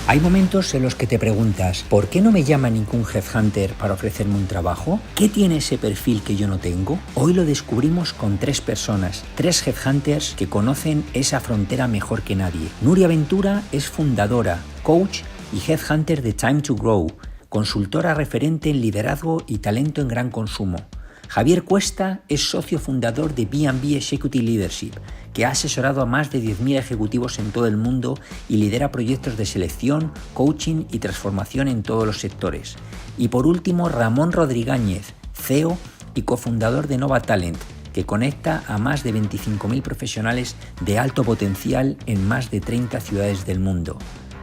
Hay momentos en los que te preguntas, ¿por qué no me llama ningún headhunter para ofrecerme un trabajo? ¿Qué tiene ese perfil que yo no tengo? Hoy lo descubrimos con 3 personas, 3 headhunters que conocen esa frontera mejor que nadie. Nuria Ventura es fundadora, coach y headhunter de Time to Grow, consultora referente en liderazgo y talento en gran consumo. Javier Cuesta es socio fundador de B&B Executive Leadership, que ha asesorado a más de 10.000 ejecutivos en todo el mundo y lidera proyectos de selección, coaching y transformación en todos los sectores. Y por último, Ramón Rodríguez, CEO y cofundador de Nova Talent, que conecta a más de 25.000 profesionales de alto potencial en más de 30 ciudades del mundo.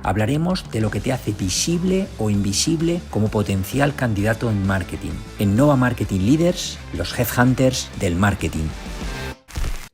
Hablaremos de lo que te hace visible o invisible como potencial candidato en marketing. En Nova Marketing Leaders, los headhunters del marketing.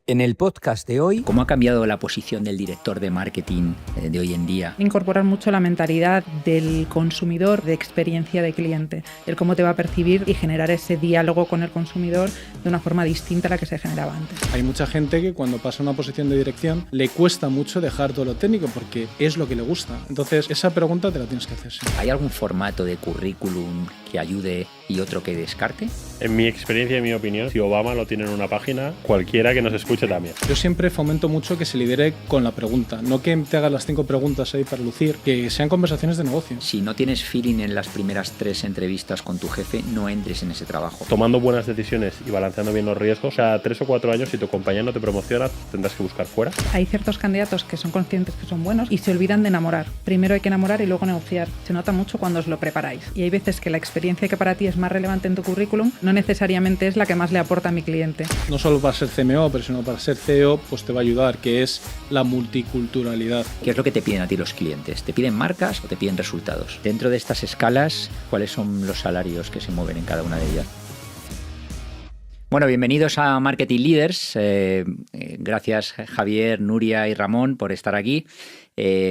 En el podcast de hoy, ¿cómo ha cambiado la posición del director de marketing de hoy en día? Incorporar mucho la mentalidad del consumidor, de experiencia de cliente, el cómo te va a percibir y generar ese diálogo con el consumidor de una forma distinta a la que se generaba antes. Hay mucha gente que cuando pasa a una posición de dirección le cuesta mucho dejar todo lo técnico porque es lo que le gusta. Entonces, esa pregunta te la tienes que hacer siempre. ¿Hay algún formato de currículum que ayude y otro que descarte? En mi experiencia y mi opinión, si Obama lo tiene en una página, cualquiera que nos escuche también. Yo siempre fomento mucho que se lidere con la pregunta, no que te hagas las 5 preguntas ahí para lucir, que sean conversaciones de negocio. Si no tienes feeling en las primeras 3 entrevistas con tu jefe, no entres en ese trabajo. Tomando buenas decisiones y balanceando bien los riesgos, cada 3 o 4 años, si tu compañía no te promociona, tendrás que buscar fuera. Hay ciertos candidatos que son conscientes que son buenos y se olvidan de enamorar. Primero hay que enamorar y luego negociar. Se nota mucho cuando os lo preparáis. Y hay veces que la experiencia que para ti es más relevante en tu currículum no necesariamente es la que más le aporta a mi cliente. No solo para ser CMO, pero sino para ser CEO, pues te va a ayudar, que es la multiculturalidad. ¿Qué es lo que te piden a ti los clientes? ¿Te piden marcas o te piden resultados? Dentro de estas escalas, ¿cuáles son los salarios que se mueven en cada una de ellas? Bueno, bienvenidos a Marketing Leaders. Gracias Javier, Nuria y Ramón por estar aquí.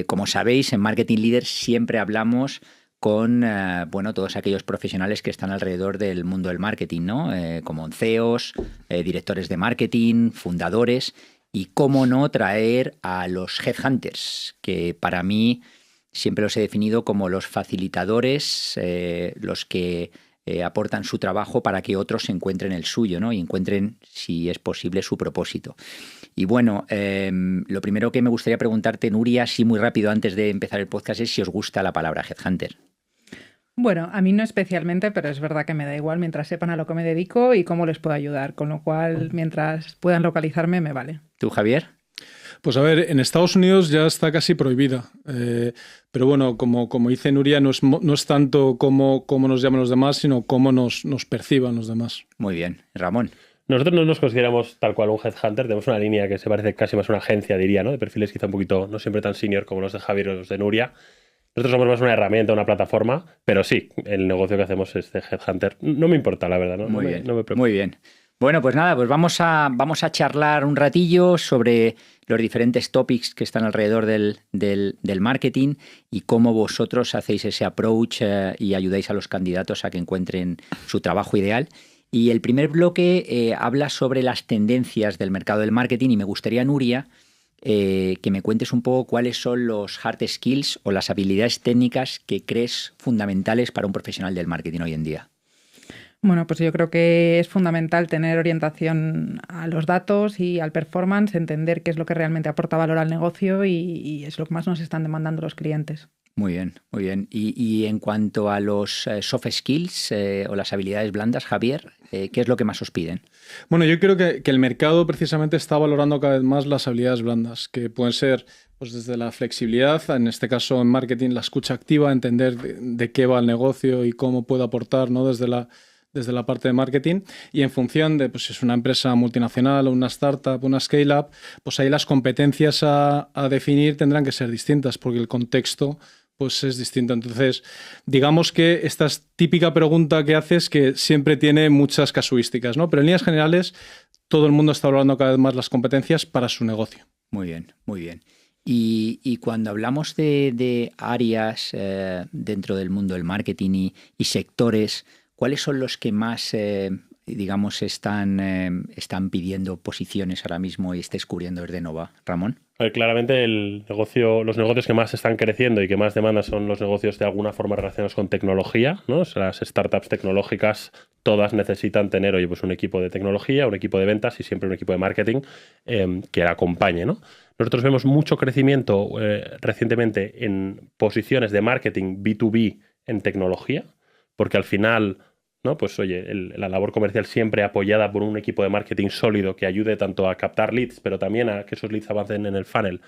Como sabéis, en Marketing Leaders siempre hablamos con todos aquellos profesionales que están alrededor del mundo del marketing, ¿no? Como CEOs, directores de marketing, fundadores y cómo no traer a los headhunters, que para mí siempre los he definido como los facilitadores, los que aportan su trabajo para que otros encuentren el suyo, ¿no? Y encuentren, si es posible, su propósito. Y bueno, lo primero que me gustaría preguntarte, Nuria, así muy rápido antes de empezar el podcast, es si os gusta la palabra headhunter. Bueno, a mí no especialmente, pero es verdad que me da igual mientras sepan a lo que me dedico y cómo les puedo ayudar, con lo cual mientras puedan localizarme me vale. ¿Tú, Javier? Pues a ver, en Estados Unidos ya está casi prohibida, pero bueno, como dice Nuria, no es tanto cómo nos llaman los demás, sino cómo nos perciban los demás. Muy bien. Ramón. Nosotros no nos consideramos tal cual un headhunter, tenemos una línea que se parece casi más a una agencia, diría, ¿no? De perfiles quizá un poquito, no siempre tan senior como los de Javier o los de Nuria. Nosotros somos más una herramienta, una plataforma, pero sí, el negocio que hacemos es de headhunter. No me importa, la verdad, ¿no? Muy bien, no me preocupa. muy bien. Bueno, pues nada, pues vamos a charlar un ratillo sobre los diferentes topics que están alrededor del marketing y cómo vosotros hacéis ese approach y ayudáis a los candidatos a que encuentren su trabajo ideal. Y el primer bloque habla sobre las tendencias del mercado del marketing y me gustaría, Nuria, que me cuentes un poco cuáles son los hard skills o las habilidades técnicas que crees fundamentales para un profesional del marketing hoy en día. Bueno, pues yo creo que es fundamental tener orientación a los datos y al performance, entender qué es lo que realmente aporta valor al negocio y es lo que más nos están demandando los clientes. Muy bien, muy bien. Y en cuanto a los soft skills o las habilidades blandas, Javier, ¿qué es lo que más os piden? Bueno, yo creo que el mercado precisamente está valorando cada vez más las habilidades blandas, que pueden ser pues desde la flexibilidad, en este caso en marketing, la escucha activa, entender de qué va el negocio y cómo puede aportar, ¿no? desde la parte de marketing, y en función de pues, si es una empresa multinacional o una startup, una scale-up, pues ahí las competencias a definir tendrán que ser distintas porque el contexto pues es distinto. Entonces, digamos que esta es típica pregunta que haces que siempre tiene muchas casuísticas, ¿no? Pero en líneas generales, todo el mundo está valorando cada vez más las competencias para su negocio. Muy bien, muy bien. Y cuando hablamos de áreas dentro del mundo del marketing y sectores, ¿cuáles son los que más, están pidiendo posiciones ahora mismo y estés cubriendo desde Nova? Ramón. A ver, claramente los negocios que más están creciendo y que más demandan son los negocios de alguna forma relacionados con tecnología, ¿no? O sea, las startups tecnológicas todas necesitan tener, oye, pues un equipo de tecnología, un equipo de ventas y siempre un equipo de marketing que la acompañe, ¿no? Nosotros vemos mucho crecimiento recientemente en posiciones de marketing B2B en tecnología, porque al final, ¿no? Pues oye, la labor comercial siempre apoyada por un equipo de marketing sólido que ayude tanto a captar leads, pero también a que esos leads avancen en el funnel,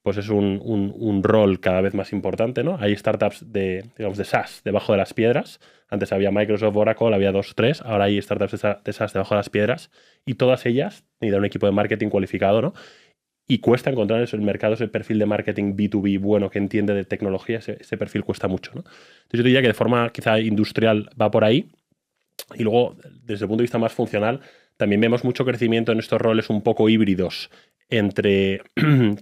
pues es un rol cada vez más importante, ¿no? Hay startups digamos, de SaaS debajo de las piedras. Antes había Microsoft, Oracle, había 2 o 3. Ahora hay startups de SaaS debajo de las piedras y todas ellas necesitan un equipo de marketing cualificado, ¿no? Y cuesta encontrar en el mercado ese perfil de marketing B2B bueno que entiende de tecnología. Ese perfil cuesta mucho, ¿no? Entonces yo diría que de forma quizá industrial va por ahí. Y luego, desde el punto de vista más funcional, también vemos mucho crecimiento en estos roles un poco híbridos entre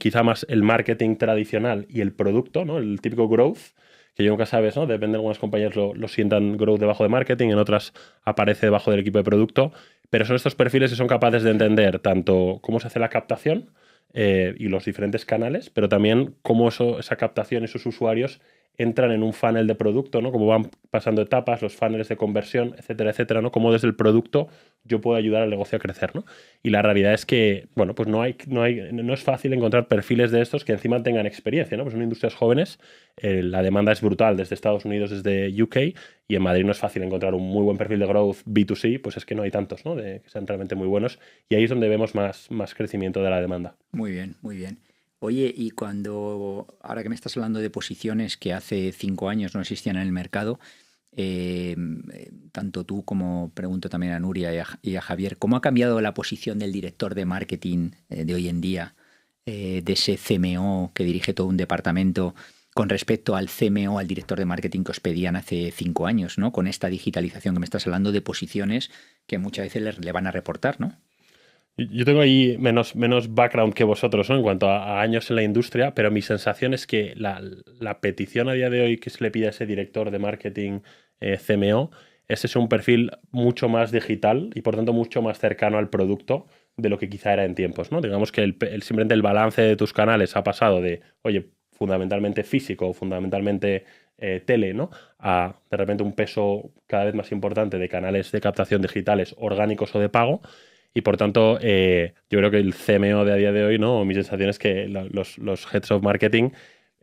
quizá más el marketing tradicional y el producto, ¿no? El típico growth, que yo nunca sabes, ¿no? Depende de algunas compañías lo sientan growth debajo de marketing, en otras aparece debajo del equipo de producto, pero son estos perfiles que son capaces de entender tanto cómo se hace la captación y los diferentes canales, pero también cómo esa captación, esos usuarios entran en un funnel de producto, ¿no? Cómo van pasando etapas, los funnels de conversión, etcétera, etcétera, ¿no? Cómo desde el producto yo puedo ayudar al negocio a crecer, ¿no? Y la realidad es que, bueno, pues no es fácil encontrar perfiles de estos que encima tengan experiencia, ¿no? Pues son industrias jóvenes, la demanda es brutal desde Estados Unidos, desde UK, y en Madrid no es fácil encontrar un muy buen perfil de growth B2C, pues es que no hay tantos, ¿no? Que sean realmente muy buenos, y ahí es donde vemos más crecimiento de la demanda. Muy bien, muy bien. Oye, y ahora que me estás hablando de posiciones que hace 5 años no existían en el mercado, tanto tú como pregunto también a Nuria y a Javier, ¿cómo ha cambiado la posición del director de marketing de hoy en día, de ese CMO que dirige todo un departamento, con respecto al CMO, al director de marketing que os pedían hace 5 años, ¿no? Con esta digitalización que me estás hablando de posiciones que muchas veces le van a reportar, ¿no? Yo tengo ahí menos background que vosotros, ¿no? En cuanto a años en la industria, pero mi sensación es que la petición a día de hoy que se le pide a ese director de marketing CMO es un perfil mucho más digital y por tanto mucho más cercano al producto de lo que quizá era en tiempos, ¿no? Digamos que simplemente el balance de tus canales ha pasado de, oye, fundamentalmente físico o fundamentalmente tele, ¿no? A de repente un peso cada vez más importante de canales de captación digitales orgánicos o de pago. Y por tanto, yo creo que el CMO de a día de hoy, ¿no? Mi sensación es que los Heads of Marketing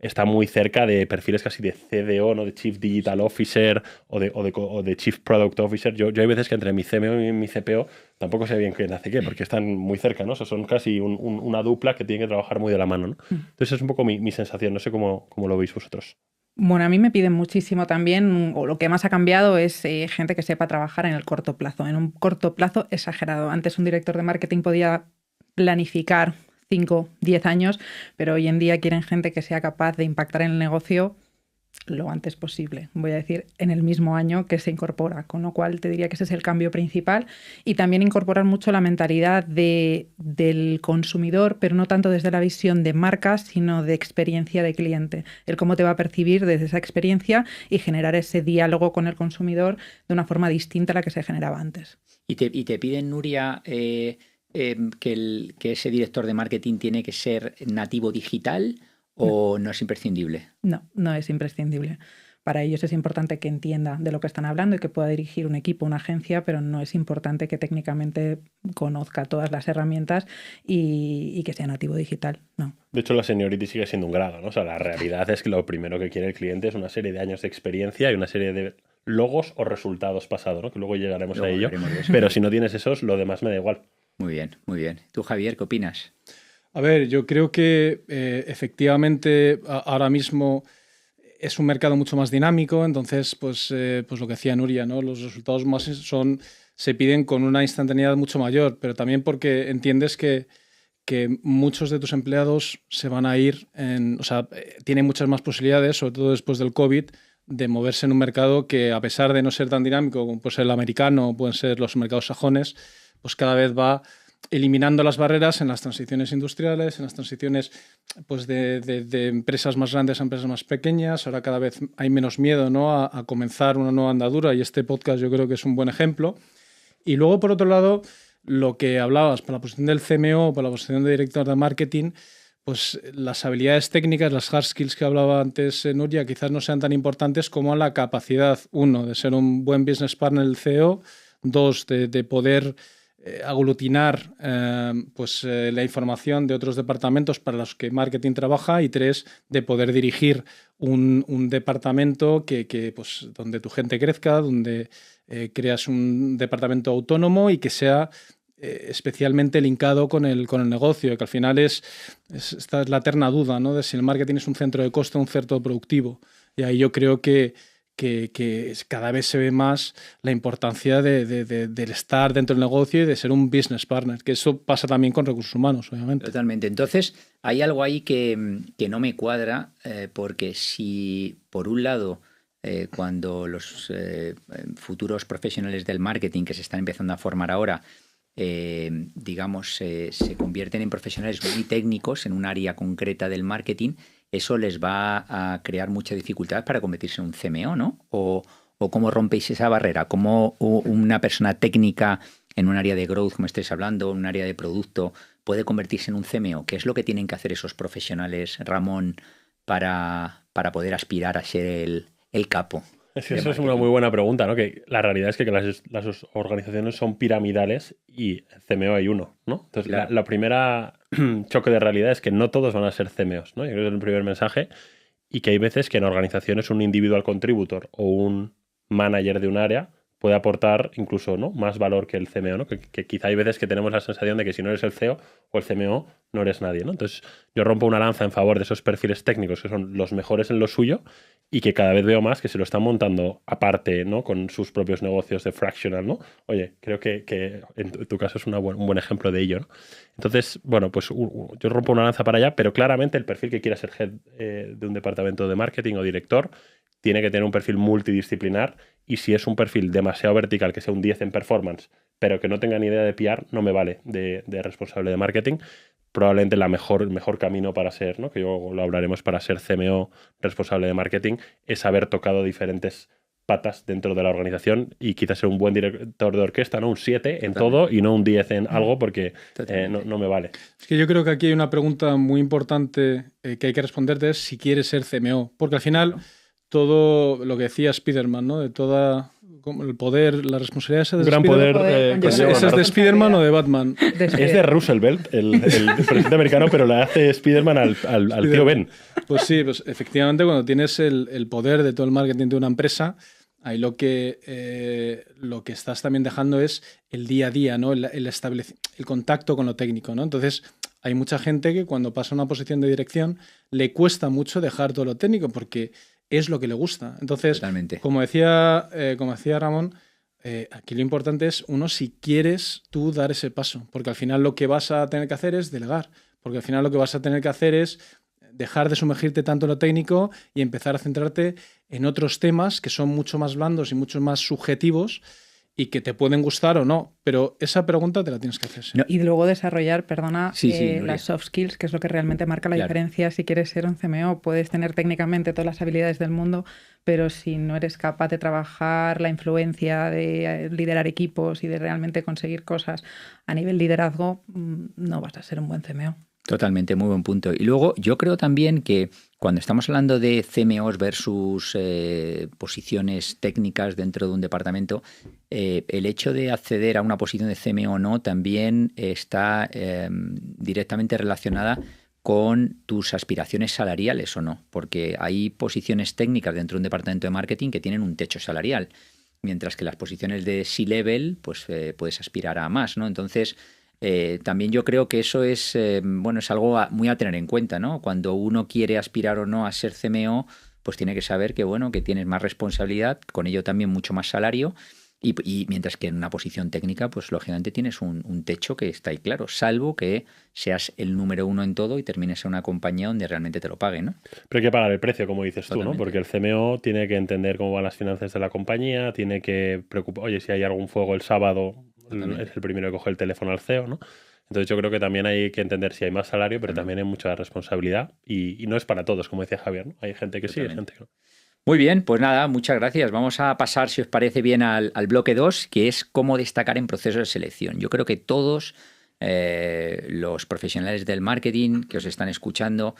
están muy cerca de perfiles casi de CDO, ¿no? De Chief Digital Officer o de Chief Product Officer. Yo hay veces que entre mi CMO y mi CPO tampoco sé bien quién hace qué, porque están muy cerca, ¿no? O sea, son casi una dupla que tiene que trabajar muy de la mano, ¿no? Entonces es un poco mi sensación. No sé cómo lo veis vosotros. Bueno, a mí me piden muchísimo también, o lo que más ha cambiado es gente que sepa trabajar en el corto plazo, en un corto plazo exagerado. Antes un director de marketing podía planificar 5, 10 años, pero hoy en día quieren gente que sea capaz de impactar en el negocio lo antes posible, voy a decir, en el mismo año que se incorpora, con lo cual te diría que ese es el cambio principal y también incorporar mucho la mentalidad del consumidor, pero no tanto desde la visión de marca, sino de experiencia de cliente, el cómo te va a percibir desde esa experiencia y generar ese diálogo con el consumidor de una forma distinta a la que se generaba antes. Y te piden, Nuria, que ese director de marketing tiene que ser nativo digital, ¿o no es imprescindible? No es imprescindible. Para ellos es importante que entienda de lo que están hablando y que pueda dirigir un equipo, una agencia, pero no es importante que técnicamente conozca todas las herramientas y que sea nativo digital, no. De hecho, la seniority sigue siendo un grado, ¿no? O sea, la realidad es que lo primero que quiere el cliente es una serie de años de experiencia y una serie de logos o resultados pasados, ¿no? Que luego llegaremos a ello. Pero si no tienes esos, lo demás me da igual. Muy bien, muy bien. ¿Tú, Javier, qué opinas? A ver, yo creo que efectivamente ahora mismo es un mercado mucho más dinámico, entonces pues lo que decía Nuria, ¿no? Los resultados se piden con una instantaneidad mucho mayor, pero también porque entiendes que muchos de tus empleados se van a ir, tienen muchas más posibilidades, sobre todo después del COVID, de moverse en un mercado que, a pesar de no ser tan dinámico como puede ser el americano, pueden ser los mercados sajones, pues cada vez va eliminando las barreras en las transiciones industriales, en las transiciones pues de empresas más grandes a empresas más pequeñas. Ahora cada vez hay menos miedo, ¿no? a comenzar una nueva andadura, y este podcast yo creo que es un buen ejemplo. Y luego, por otro lado, lo que hablabas, para la posición del CMO, para la posición de director de marketing, pues las habilidades técnicas, las hard skills que hablaba antes Nuria, quizás no sean tan importantes como la capacidad, uno, de ser un buen business partner del CEO, dos, de poder aglutinar la información de otros departamentos para los que marketing trabaja, y tres, de poder dirigir un departamento pues, donde tu gente crezca, donde creas un departamento autónomo y que sea especialmente linkado con el negocio, que al final esta es la eterna duda, ¿no? De si el marketing es un centro de coste o un centro productivo. Y ahí yo creo que cada vez se ve más la importancia del estar dentro del negocio y de ser un business partner, que eso pasa también con recursos humanos, obviamente. Totalmente. Entonces, hay algo ahí que no me cuadra, porque si, por un lado, cuando los futuros profesionales del marketing que se están empezando a formar ahora, se convierten en profesionales muy técnicos en un área concreta del marketing, eso les va a crear mucha dificultad para convertirse en un CMO, ¿no? O cómo rompéis esa barrera, cómo una persona técnica en un área de growth, como estáis hablando, en un área de producto, puede convertirse en un CMO. ¿Qué es lo que tienen que hacer esos profesionales, Ramón, para poder aspirar a ser el capo? Eso es una muy buena pregunta, ¿no? Que la realidad es que las organizaciones son piramidales y CMO hay uno, ¿no? Entonces, claro, la primera choque de realidad es que no todos van a ser CMOs, ¿no? Yo creo que es el primer mensaje, y que hay veces que en organizaciones un individual contributor o un manager de un área puede aportar incluso, ¿no?, más valor que el CMO, ¿no? Que quizá hay veces que tenemos la sensación de que si no eres el CEO o el CMO, no eres nadie, ¿no? Entonces, yo rompo una lanza en favor de esos perfiles técnicos que son los mejores en lo suyo y que cada vez veo más que se lo están montando aparte, ¿no?, con sus propios negocios de fractional, ¿no? Oye, creo que en tu caso es un buen ejemplo de ello, ¿no? Entonces, bueno, pues yo rompo una lanza para allá, pero claramente el perfil que quiera ser head de un departamento de marketing o director tiene que tener un perfil multidisciplinar, y si es un perfil demasiado vertical, que sea un 10 en performance, pero que no tenga ni idea de PR, no me vale de responsable de marketing. Probablemente el mejor camino para ser, ¿no?, que luego lo hablaremos, para ser CMO responsable de marketing, es haber tocado diferentes patas dentro de la organización y quizás ser un buen director de orquesta, ¿no? Un 7 en todo y no un 10 en algo, porque no me vale. Es que yo creo que aquí hay una pregunta muy importante que hay que responderte, es si quieres ser CMO, porque al final todo lo que decía Spiderman, ¿no?, de toda el poder, la responsabilidad esa de gran poder. ¿Esa es de Spiderman o de Batman? Es de Roosevelt, el presidente americano, pero la hace Spiderman al tío Ben. Pues sí, pues efectivamente, cuando tienes el poder de todo el marketing de una empresa, ahí lo que estás también dejando es el día a día, ¿no?, el contacto con lo técnico, ¿no? Entonces, hay mucha gente que cuando pasa a una posición de dirección le cuesta mucho dejar todo lo técnico, porque es lo que le gusta. Entonces, totalmente, como decía Ramón, aquí lo importante es, uno, si quieres tú dar ese paso, porque al final lo que vas a tener que hacer es delegar, porque al final lo que vas a tener que hacer es dejar de sumergirte tanto en lo técnico y empezar a centrarte en otros temas que son mucho más blandos y mucho más subjetivos y que te pueden gustar o no, pero esa pregunta te la tienes que hacer. ¿Sí? No, y luego desarrollar, sí, las soft skills, que es lo que realmente marca la claro. diferencia. Si quieres ser un CMO, puedes tener técnicamente todas las habilidades del mundo, pero si no eres capaz de trabajar la influencia, de liderar equipos y de realmente conseguir cosas a nivel liderazgo, no vas a ser un buen CMO. Totalmente, muy buen punto. Y luego yo creo también que cuando estamos hablando de CMOs versus posiciones técnicas dentro de un departamento, el hecho de acceder a una posición de CMO o no también está directamente relacionada con tus aspiraciones salariales o no, porque hay posiciones técnicas dentro de un departamento de marketing que tienen un techo salarial, mientras que las posiciones de C-level pues puedes aspirar a más, ¿no? Entonces, también yo creo que eso es algo muy a tener en cuenta, ¿no? Cuando uno quiere aspirar o no a ser CMO, pues tiene que saber que tienes más responsabilidad, con ello también mucho más salario, y mientras que en una posición técnica, pues lógicamente tienes un techo que está ahí claro, salvo que seas el número uno en todo y termines en una compañía donde realmente te lo paguen, ¿no? Pero hay que pagar el precio, como dices tú, ¿no? Porque el CMO tiene que entender cómo van las finanzas de la compañía, tiene que preocupar, oye, si hay algún fuego el sábado, es el primero que coge el teléfono al CEO, ¿no? Entonces yo creo que también hay que entender si hay más salario, pero también hay mucha responsabilidad, y no es para todos, como decía Javier, ¿no? Hay gente que sí, hay gente que no. Muy bien, pues nada, muchas gracias. Vamos a pasar, si os parece bien, al bloque 2, que es cómo destacar en procesos de selección. Yo creo que todos los profesionales del marketing que os están escuchando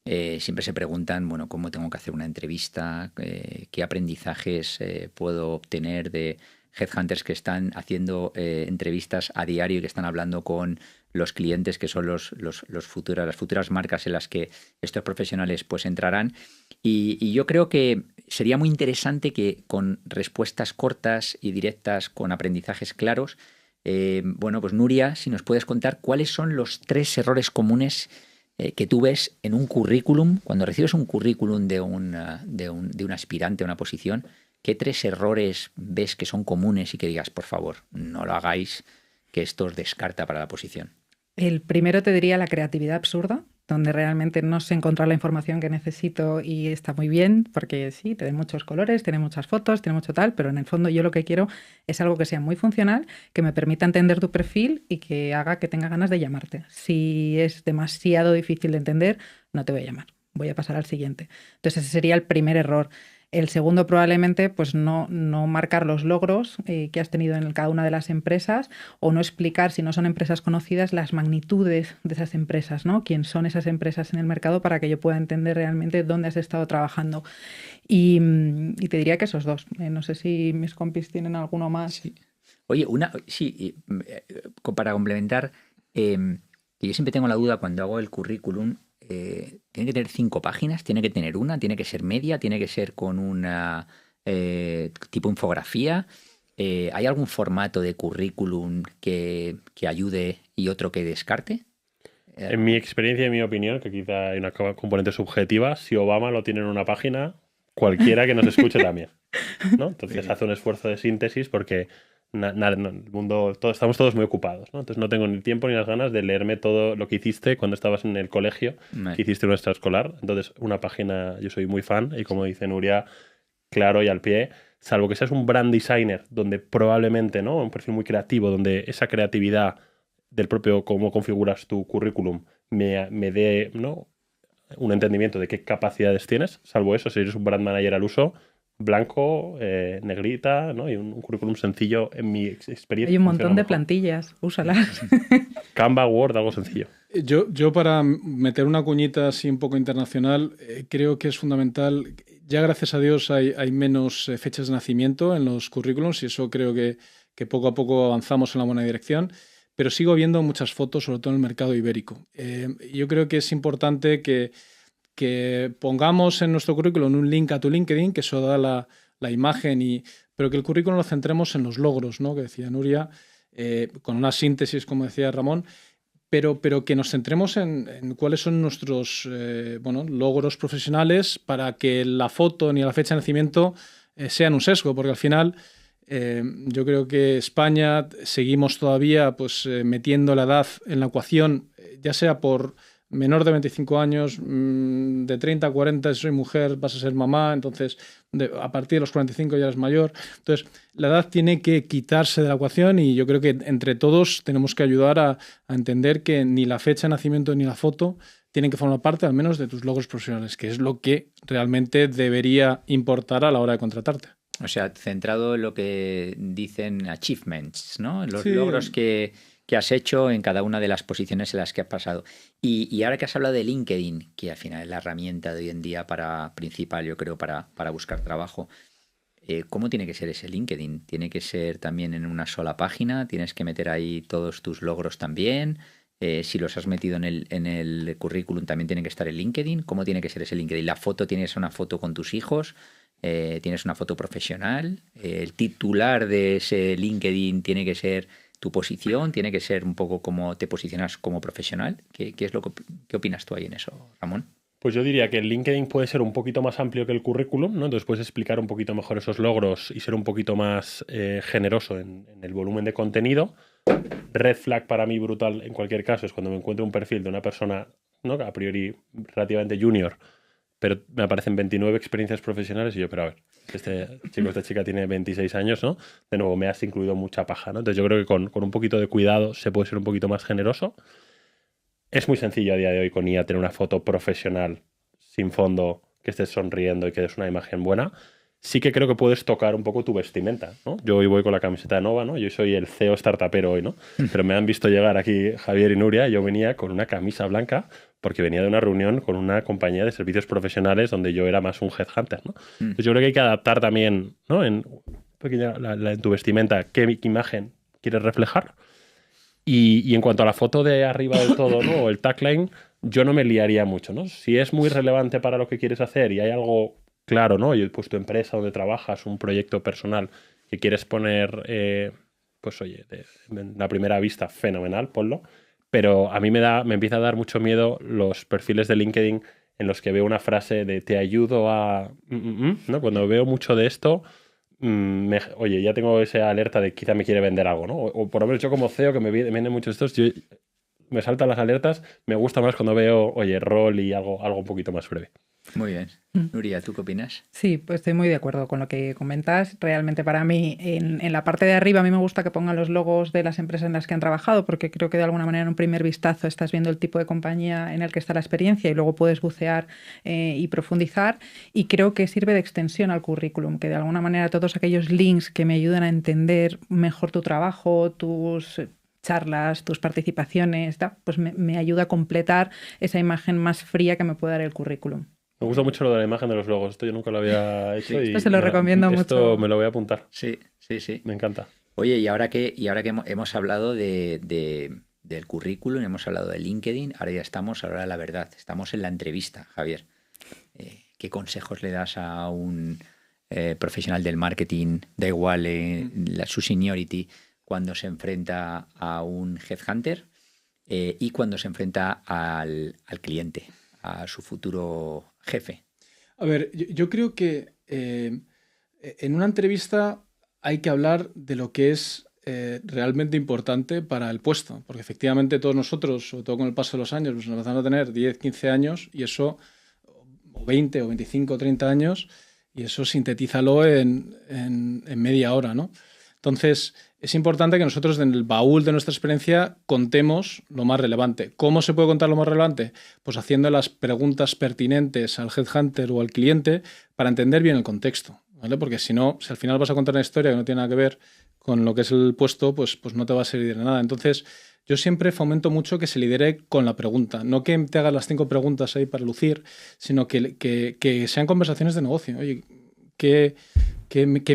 siempre se preguntan, bueno, ¿cómo tengo que hacer una entrevista? ¿Qué aprendizajes puedo obtener de headhunters que están haciendo entrevistas a diario y que están hablando con los clientes que son las futuras marcas en las que estos profesionales pues entrarán? Y yo creo que sería muy interesante que con respuestas cortas y directas, con aprendizajes claros, bueno, pues Nuria, si nos puedes contar cuáles son los 3 errores comunes que tú ves en un currículum, cuando recibes un currículum de un aspirante a una posición. ¿Qué 3 errores ves que son comunes y que digas, por favor, no lo hagáis, que esto os descarta para la posición? El primero te diría la creatividad absurda, donde realmente no sé encontrar la información que necesito y está muy bien, porque sí, tiene muchos colores, tiene muchas fotos, tiene mucho tal, pero en el fondo yo lo que quiero es algo que sea muy funcional, que me permita entender tu perfil y que haga que tenga ganas de llamarte. Si es demasiado difícil de entender, no te voy a llamar, voy a pasar al siguiente. Entonces ese sería el primer error. El segundo probablemente pues no marcar los logros que has tenido en cada una de las empresas, o no explicar, si no son empresas conocidas, las magnitudes de esas empresas, ¿no? Quién son esas empresas en el mercado para que yo pueda entender realmente dónde has estado trabajando. Y te diría que esos 2. No sé si mis compis tienen alguno más. Sí. Oye, para complementar, que yo siempre tengo la duda cuando hago el currículum. ¿Tiene que tener 5 páginas? ¿Tiene que tener una? ¿Tiene que ser media? ¿Tiene que ser con una tipo infografía? ¿Hay algún formato de currículum que ayude y otro que descarte? En mi experiencia y mi opinión, que quizá hay una componente subjetiva, si Obama lo tiene en una página, cualquiera que nos escuche también, ¿no? Entonces hace un esfuerzo de síntesis porque el mundo, estamos todos muy ocupados, ¿no? Entonces no tengo ni el tiempo ni las ganas de leerme todo lo que hiciste cuando estabas en el colegio, que hiciste un extraescolar. Entonces una página, yo soy muy fan, y como dice Nuria, claro y al pie, salvo que seas un brand designer, donde probablemente, ¿no? Un perfil muy creativo, donde esa creatividad del propio cómo configuras tu currículum me dé, ¿no? Un entendimiento de qué capacidades tienes. Salvo eso, si eres un brand manager al uso, blanco, negrita, ¿no? Y un currículum sencillo, en mi experiencia. Hay un montón de plantillas, úsalas. Canva, Word, algo sencillo. Yo para meter una cuñita así un poco internacional, creo que es fundamental. Ya gracias a Dios hay menos fechas de nacimiento en los currículums, y eso creo que poco a poco avanzamos en la buena dirección. Pero sigo viendo muchas fotos, sobre todo en el mercado ibérico. Yo creo que es importante que pongamos en nuestro currículum un link a tu LinkedIn, que eso da la imagen, pero que el currículum lo centremos en los logros, ¿no? Que decía Nuria, con una síntesis, como decía Ramón, pero que nos centremos en cuáles son nuestros logros profesionales, para que la foto ni la fecha de nacimiento sean un sesgo, porque al final yo creo que España seguimos todavía pues metiendo la edad en la ecuación, ya sea por menor de 25 años, de 30 a 40 si soy mujer vas a ser mamá, entonces a partir de los 45 ya eres mayor. Entonces la edad tiene que quitarse de la ecuación, y yo creo que entre todos tenemos que ayudar a entender que ni la fecha de nacimiento ni la foto tienen que formar parte al menos de tus logros profesionales, que es lo que realmente debería importar a la hora de contratarte. O sea, centrado en lo que dicen achievements, ¿no? Los logros que has hecho en cada una de las posiciones en las que has pasado. Y ahora que has hablado de LinkedIn, que al final es la herramienta de hoy en día principal, yo creo, para buscar trabajo, ¿cómo tiene que ser ese LinkedIn? ¿Tiene que ser también en una sola página? ¿Tienes que meter ahí todos tus logros también? Si los has metido en el currículum, ¿también tiene que estar en LinkedIn? ¿Cómo tiene que ser ese LinkedIn? ¿La foto, tienes una foto con tus hijos? ¿Tienes una foto profesional? ¿El titular de ese LinkedIn tiene que ser tu posición? ¿Tiene que ser un poco cómo te posicionas como profesional? ¿Qué opinas tú ahí en eso, Ramón? Pues yo diría que el LinkedIn puede ser un poquito más amplio que el currículum, ¿no? Entonces puedes explicar un poquito mejor esos logros y ser un poquito más generoso en el volumen de contenido. Red flag para mí brutal en cualquier caso es cuando me encuentro un perfil de una persona, ¿no? A priori relativamente junior, pero me aparecen 29 experiencias profesionales y yo, pero a ver, esta chica tiene 26 años, ¿no? De nuevo, me has incluido mucha paja, ¿no? Entonces yo creo que con un poquito de cuidado se puede ser un poquito más generoso. Es muy sencillo a día de hoy con IA tener una foto profesional sin fondo, que estés sonriendo y que des una imagen buena. sí que creo que puedes tocar un poco tu vestimenta, ¿no? Yo hoy voy con la camiseta de Nova, ¿no? Yo soy el CEO startupero hoy, ¿no? Pero me han visto llegar aquí Javier y Nuria, y yo venía con una camisa blanca porque venía de una reunión con una compañía de servicios profesionales donde yo era más un headhunter, ¿no? Entonces yo creo que hay que adaptar también, ¿no? En tu vestimenta, qué imagen quieres reflejar. Y en cuanto a la foto de arriba del todo, ¿no? O el tagline, yo no me liaría mucho, ¿no? Si es muy relevante para lo que quieres hacer y hay algo claro, ¿no? Y pues tu empresa donde trabajas, un proyecto personal que quieres poner, pues oye, en la primera vista, fenomenal, ponlo. Pero a mí me empieza a dar mucho miedo los perfiles de LinkedIn en los que veo una frase de te ayudo a... ¿no? Cuando veo mucho de esto, oye, ya tengo esa alerta de quizá me quiere vender algo, ¿no? O por lo menos yo como CEO que me vienen muchos estos, me saltan las alertas, me gusta más cuando veo, oye, rol y algo un poquito más breve. Muy bien. Nuria, ¿tú qué opinas? Sí, pues estoy muy de acuerdo con lo que comentas. Realmente para mí, en la parte de arriba, a mí me gusta que pongan los logos de las empresas en las que han trabajado, porque creo que de alguna manera en un primer vistazo estás viendo el tipo de compañía en el que está la experiencia y luego puedes bucear y profundizar. Y creo que sirve de extensión al currículum, que de alguna manera todos aquellos links que me ayudan a entender mejor tu trabajo, tus charlas, tus participaciones, pues me ayuda a completar esa imagen más fría que me puede dar el currículum. Me gusta mucho lo de la imagen de los logos. Esto yo nunca lo había hecho. Sí, esto se lo recomiendo mucho. Esto me lo voy a apuntar. Sí. Me encanta. Oye, y ahora que hemos hablado del currículum, hemos hablado de LinkedIn, ahora ya estamos a la hora de la verdad. Estamos en la entrevista, Javier. ¿Qué consejos le das a un profesional del marketing, da igual su seniority, cuando se enfrenta a un headhunter y cuando se enfrenta al cliente, a su futuro jefe? A ver, yo creo que en una entrevista hay que hablar de lo que es realmente importante para el puesto, porque efectivamente todos nosotros, sobre todo con el paso de los años, pues nos empezamos a tener 10, 15 años y eso, o 20, o 25, o 30 años, y eso sintetízalo en media hora, ¿no? Entonces, es importante que nosotros en el baúl de nuestra experiencia contemos lo más relevante. ¿Cómo se puede contar lo más relevante? Pues haciendo las preguntas pertinentes al headhunter o al cliente para entender bien el contexto, ¿vale? Porque si no, si al final vas a contar una historia que no tiene nada que ver con lo que es el puesto, pues no te va a servir de nada. Entonces, yo siempre fomento mucho que se lidere con la pregunta. No que te hagas las 5 preguntas ahí para lucir, sino que sean conversaciones de negocio. Oye, ¿qué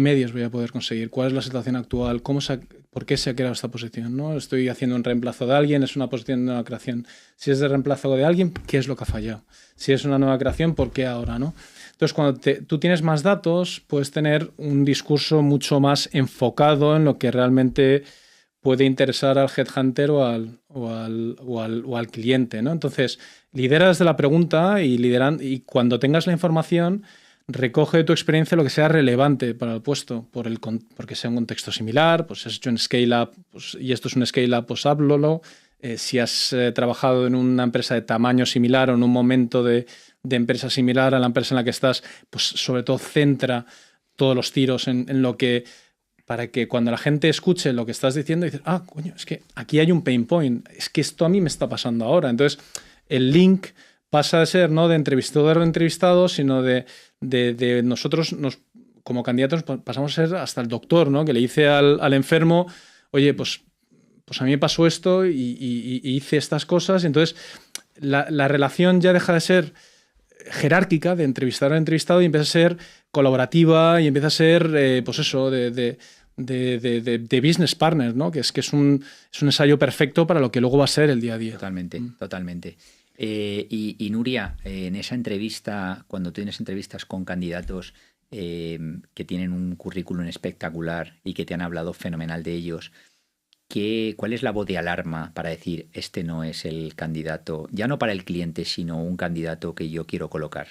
medios voy a poder conseguir? ¿Cuál es la situación actual? ¿Por qué se ha creado esta posición? ¿No? ¿Estoy haciendo un reemplazo de alguien? ¿Es una posición de nueva creación? Si es de reemplazo de alguien, ¿qué es lo que ha fallado? Si es una nueva creación, ¿por qué ahora? ¿No? Entonces, cuando tú tienes más datos, puedes tener un discurso mucho más enfocado en lo que realmente puede interesar al headhunter o al cliente, ¿no? Entonces, lidera desde la pregunta y cuando tengas la información, recoge de tu experiencia lo que sea relevante para el puesto, porque sea un contexto similar, pues si has hecho un scale-up y esto es un scale-up, pues háblalo. Si has trabajado en una empresa de tamaño similar o en un momento de empresa similar a la empresa en la que estás, pues sobre todo centra todos los tiros en lo que... para que cuando la gente escuche lo que estás diciendo, dices, coño, es que aquí hay un pain point, es que esto a mí me está pasando ahora. Entonces, el link pasa de ser no de entrevistador a entrevistado, sino de nosotros como candidatos pasamos a ser hasta el doctor, ¿no? Que le dice al enfermo, oye, pues a mí me pasó esto y hice estas cosas. Y entonces la relación ya deja de ser jerárquica de entrevistador a entrevistado y empieza a ser colaborativa y empieza a ser, pues eso, de business partner, ¿no? Que es un ensayo perfecto para lo que luego va a ser el día a día. Totalmente. Y Nuria, en esa entrevista, cuando tienes entrevistas con candidatos que tienen un currículum espectacular y que te han hablado fenomenal de ellos, ¿cuál es la voz de alarma para decir este no es el candidato, ya no para el cliente, sino un candidato que yo quiero colocar?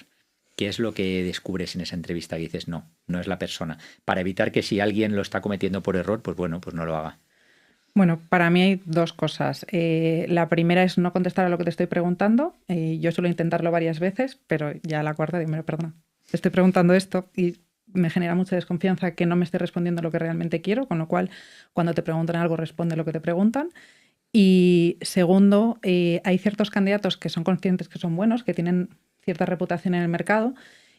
¿Qué es lo que descubres en esa entrevista que dices no es la persona? Para evitar que si alguien lo está cometiendo por error, pues no lo haga. Bueno, para mí hay 2 cosas. La primera es no contestar a lo que te estoy preguntando. Yo suelo intentarlo varias veces, pero ya la cuarta, dime, perdona, te estoy preguntando esto y me genera mucha desconfianza que no me esté respondiendo lo que realmente quiero, con lo cual, cuando te preguntan algo, responde lo que te preguntan. Y segundo, hay ciertos candidatos que son conscientes que son buenos, que tienen cierta reputación en el mercado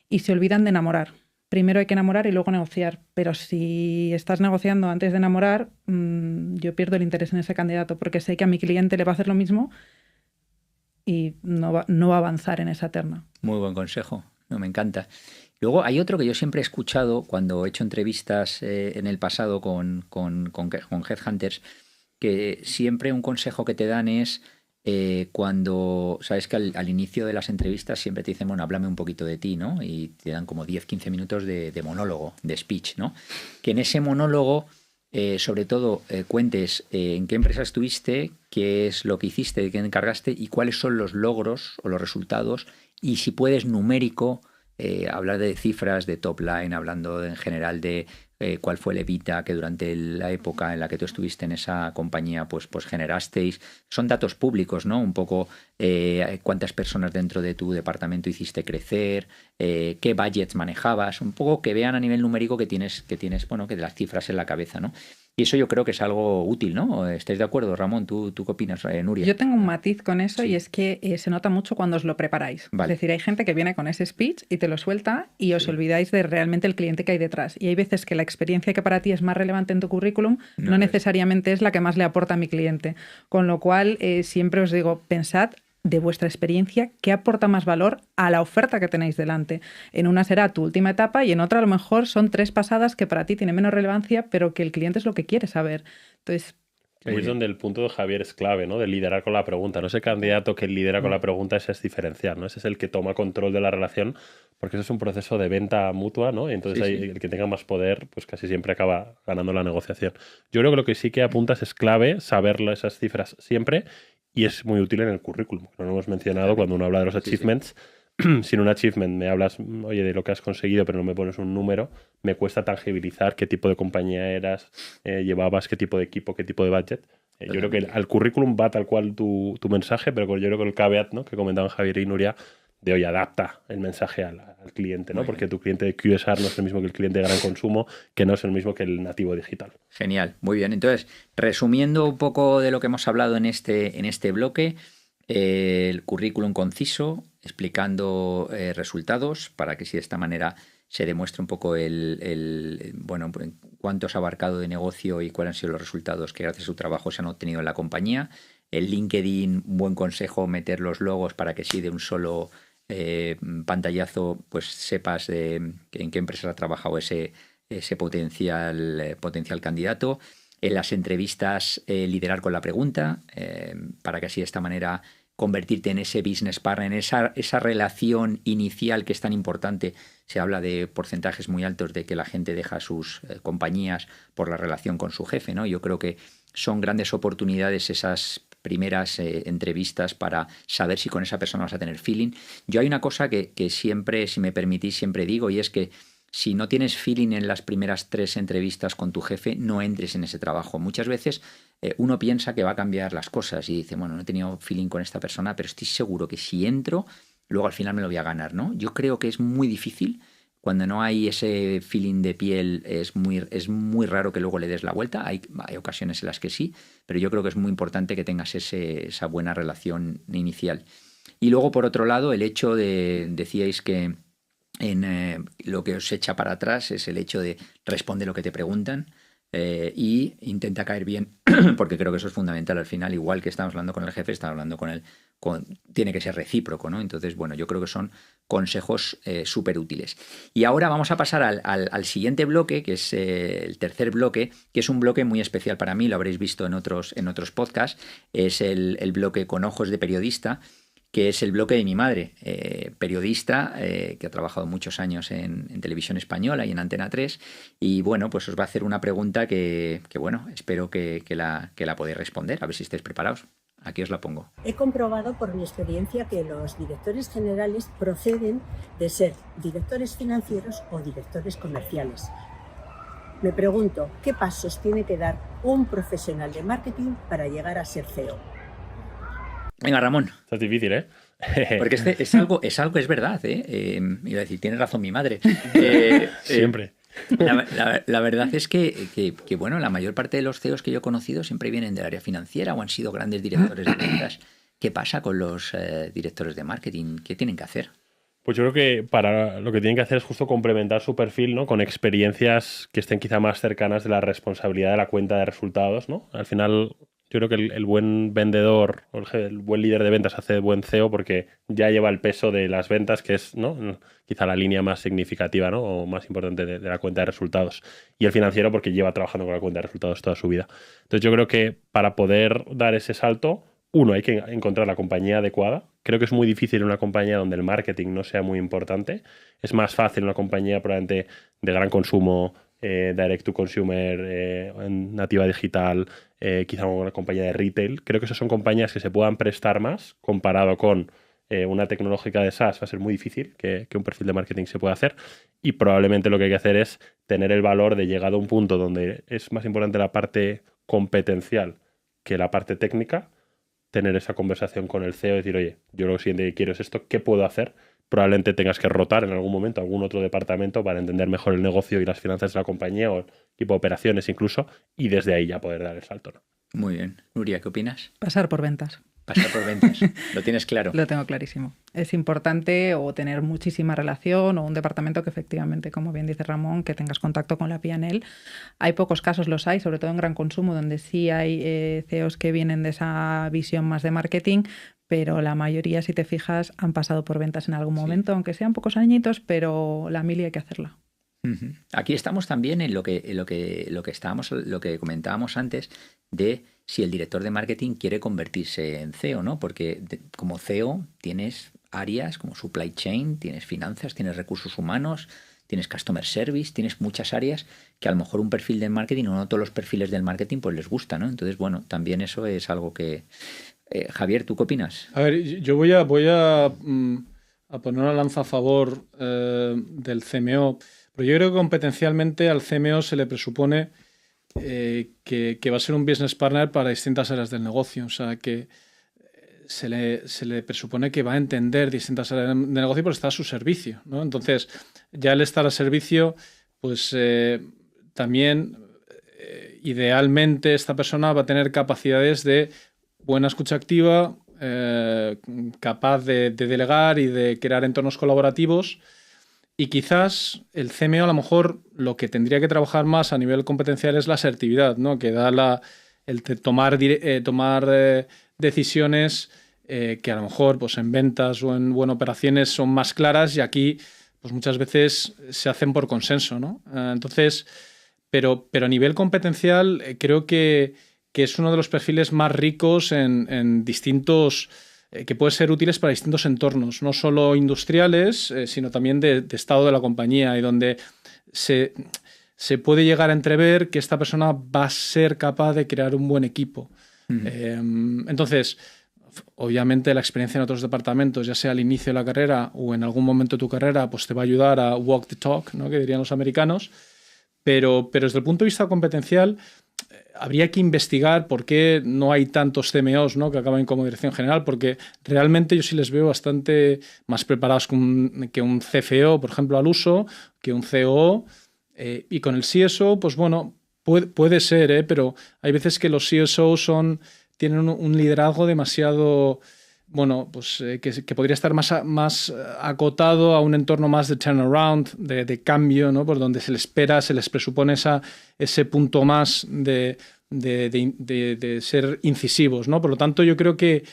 y se olvidan de enamorar. primero hay que enamorar y luego negociar. Pero si estás negociando antes de enamorar, yo pierdo el interés en ese candidato porque sé que a mi cliente le va a hacer lo mismo y no va a avanzar en esa terna. Muy buen consejo, no, me encanta. Luego hay otro que yo siempre he escuchado cuando he hecho entrevistas en el pasado con headhunters, que siempre un consejo que te dan es cuando, sabes que al inicio de las entrevistas siempre te dicen, bueno, háblame un poquito de ti, ¿no? Y te dan como 10-15 minutos de monólogo, de speech, ¿no? Que en ese monólogo, sobre todo, cuentes en qué empresa estuviste, qué es lo que hiciste, de qué encargaste y cuáles son los logros o los resultados, y si puedes numérico, hablar de cifras, de top line, hablando en general de cuál fue el EBITDA que durante la época en la que tú estuviste en esa compañía pues generasteis. Son datos públicos, ¿no? Un poco cuántas personas dentro de tu departamento hiciste crecer, qué budgets manejabas, un poco que vean a nivel numérico que tienes bueno, que las cifras en la cabeza, ¿no? Y eso yo creo que es algo útil, ¿no? ¿Estáis de acuerdo, Ramón? ¿Tú qué opinas, Nuria? Yo tengo un matiz con eso, sí. Y es que se nota mucho cuando os lo preparáis. Vale. Es decir, hay gente que viene con ese speech y te lo suelta y os olvidáis de realmente el cliente que hay detrás. Y hay veces que la experiencia que para ti es más relevante en tu currículum no necesariamente es la que más le aporta a mi cliente. Con lo cual, siempre os digo, pensad de vuestra experiencia, qué aporta más valor a la oferta que tenéis delante. En una será tu última etapa y en otra a lo mejor son 3 pasadas que para ti tienen menos relevancia, pero que el cliente es lo que quiere saber. Entonces, ahí es donde el punto de Javier es clave, ¿no? De liderar con la pregunta. No ese candidato que lidera con la pregunta, ese es diferencial, ¿no? Ese es el que toma control de la relación, porque eso es un proceso de venta mutua, ¿no? Y entonces sí. El que tenga más poder, pues casi siempre acaba ganando la negociación. Yo creo que lo que sí que apuntas es clave saberlo, esas cifras siempre, y es muy útil en el currículum. No lo hemos mencionado cuando uno habla de los achievements. Sí. Si en un achievement me hablas, oye, de lo que has conseguido, pero no me pones un número, me cuesta tangibilizar qué tipo de compañía eras, llevabas, qué tipo de equipo, qué tipo de budget. Yo creo que al currículum va tal cual tu mensaje, pero yo creo que el caveat, ¿no?, que comentaban Javier y Nuria, de oye, adapta el mensaje al cliente, ¿no? Porque tu cliente de QSR no es el mismo que el cliente de gran consumo, que no es el mismo que el nativo digital. Genial, muy bien. Entonces, resumiendo un poco de lo que hemos hablado en este bloque, el currículum conciso, explicando resultados, para que si de esta manera se demuestre un poco bueno, cuánto has abarcado de negocio y cuáles han sido los resultados que gracias a su trabajo se han obtenido en la compañía. El LinkedIn, buen consejo, meter los logos para que si de un solo pantallazo pues sepas en qué empresa ha trabajado ese potencial candidato. En las entrevistas, liderar con la pregunta, para que así de esta manera convertirte en ese business partner, en esa relación inicial que es tan importante. Se habla de porcentajes muy altos de que la gente deja sus compañías por la relación con su jefe, ¿no? Yo creo que son grandes oportunidades esas primeras entrevistas para saber si con esa persona vas a tener feeling. Yo hay una cosa que siempre, si me permitís, siempre digo, y es que si no tienes feeling en las primeras 3 entrevistas con tu jefe, no entres en ese trabajo. Muchas veces uno piensa que va a cambiar las cosas y dice, bueno, no he tenido feeling con esta persona, pero estoy seguro que si entro, luego al final me lo voy a ganar, ¿no? Yo creo que es muy difícil. Cuando no hay ese feeling de piel, es muy raro que luego le des la vuelta. Hay ocasiones en las que sí, pero yo creo que es muy importante que tengas esa buena relación inicial. Y luego, por otro lado, el hecho decíais que lo que os echa para atrás es el hecho de responde lo que te preguntan y intenta caer bien, porque creo que eso es fundamental al final. Igual que estamos hablando con el jefe, estamos hablando con él. Tiene que ser recíproco, ¿no? Entonces, bueno, yo creo que son consejos súper útiles. Y ahora vamos a pasar al siguiente bloque, que es el tercer bloque, que es un bloque muy especial para mí, lo habréis visto en otros podcasts. Es el bloque con ojos de periodista, que es el bloque de mi madre, periodista, que ha trabajado muchos años en Televisión Española y en Antena 3. Y bueno, pues os va a hacer una pregunta que bueno, espero que la podáis responder. A ver si estáis preparados. Aquí os la pongo. He comprobado por mi experiencia que los directores generales proceden de ser directores financieros o directores comerciales. Me pregunto, ¿qué pasos tiene que dar un profesional de marketing para llegar a ser CEO? Venga, Ramón. Esto es difícil, ¿eh? Porque es algo que es verdad, ¿eh? Iba a decir, tienes razón mi madre. Siempre. La verdad es que, bueno, la mayor parte de los CEOs que yo he conocido siempre vienen del área financiera o han sido grandes directores de ventas. ¿Qué pasa con los directores de marketing? ¿Qué tienen que hacer? Pues yo creo que para lo que tienen que hacer es justo complementar su perfil, ¿no? Con experiencias que estén quizá más cercanas de la responsabilidad de la cuenta de resultados, ¿no? Al final, yo creo que el buen vendedor o el buen líder de ventas hace buen CEO porque ya lleva el peso de las ventas, que es, ¿no? Quizá la línea más significativa, ¿no? O más importante de la cuenta de resultados. Y el financiero porque lleva trabajando con la cuenta de resultados toda su vida. Entonces yo creo que para poder dar ese salto, uno, hay que encontrar la compañía adecuada. Creo que es muy difícil en una compañía donde el marketing no sea muy importante. Es más fácil en una compañía probablemente de gran consumo, direct to consumer, nativa digital, quizá una compañía de retail. Creo que esas son compañías que se puedan prestar más comparado con una tecnológica de SaaS. Va a ser muy difícil que un perfil de marketing se pueda hacer y probablemente lo que hay que hacer es tener el valor de llegado a un punto donde es más importante la parte competencial que la parte técnica, tener esa conversación con el CEO y decir, oye, yo lo siguiente que quiero es esto, ¿qué puedo hacer? Probablemente tengas que rotar en algún momento a algún otro departamento para entender mejor el negocio y las finanzas de la compañía o el tipo de operaciones incluso, y desde ahí ya poder dar el salto, ¿no? Muy bien. Nuria, ¿qué opinas? Pasar por ventas. Pasar por ventas. ¿Lo tienes claro? Lo tengo clarísimo. Es importante o tener muchísima relación o un departamento que efectivamente, como bien dice Ramón, que tengas contacto con la P&L. Hay pocos casos, los hay, sobre todo en gran consumo, donde sí hay CEOs que vienen de esa visión más de marketing, pero la mayoría, si te fijas, han pasado por ventas en algún momento, aunque sean pocos añitos, pero la mili hay que hacerla. Uh-huh. Aquí estamos también en lo que comentábamos antes de si el director de marketing quiere convertirse en CEO, ¿no? Porque como CEO tienes áreas como supply chain, tienes finanzas, tienes recursos humanos, tienes customer service, tienes muchas áreas que a lo mejor un perfil de marketing o no todos los perfiles del marketing pues les gusta, ¿no? Entonces, bueno, también eso es algo que... Javier, ¿tú qué opinas? A ver, yo voy a poner una lanza a favor del CMO. Pero yo creo que competencialmente al CMO se le presupone que va a ser un business partner para distintas áreas del negocio. O sea, que se le presupone que va a entender distintas áreas del negocio porque está a su servicio, ¿no? Entonces, ya el estar a servicio, pues también idealmente esta persona va a tener capacidades de buena escucha activa, capaz de delegar y de crear entornos colaborativos. Y quizás el CMO a lo mejor lo que tendría que trabajar más a nivel competencial es la asertividad, ¿no? Que da el tomar decisiones que a lo mejor pues en ventas o en operaciones son más claras y aquí pues muchas veces se hacen por consenso, ¿no? Entonces, pero a nivel competencial creo que es uno de los perfiles más ricos en distintos... que pueden ser útiles para distintos entornos, no solo industriales, sino también de estado de la compañía y donde se puede llegar a entrever que esta persona va a ser capaz de crear un buen equipo. Entonces, obviamente la experiencia en otros departamentos, ya sea al inicio de la carrera o en algún momento de tu carrera, pues te va a ayudar a walk the talk, ¿no? Que dirían los americanos, pero desde el punto de vista competencial habría que investigar por qué no hay tantos CMOs, ¿no? Que acaban como dirección general, porque realmente yo sí les veo bastante más preparados que un CFO, por ejemplo, al uso, que un COO. Y con el CSO, pues bueno, puede ser, pero hay veces que los CSOs tienen un liderazgo demasiado... Bueno, pues que podría estar más acotado a un entorno más de turnaround, de cambio, ¿no? Por donde se les espera, se les presupone ese punto más de ser incisivos, ¿no? Por lo tanto, yo creo que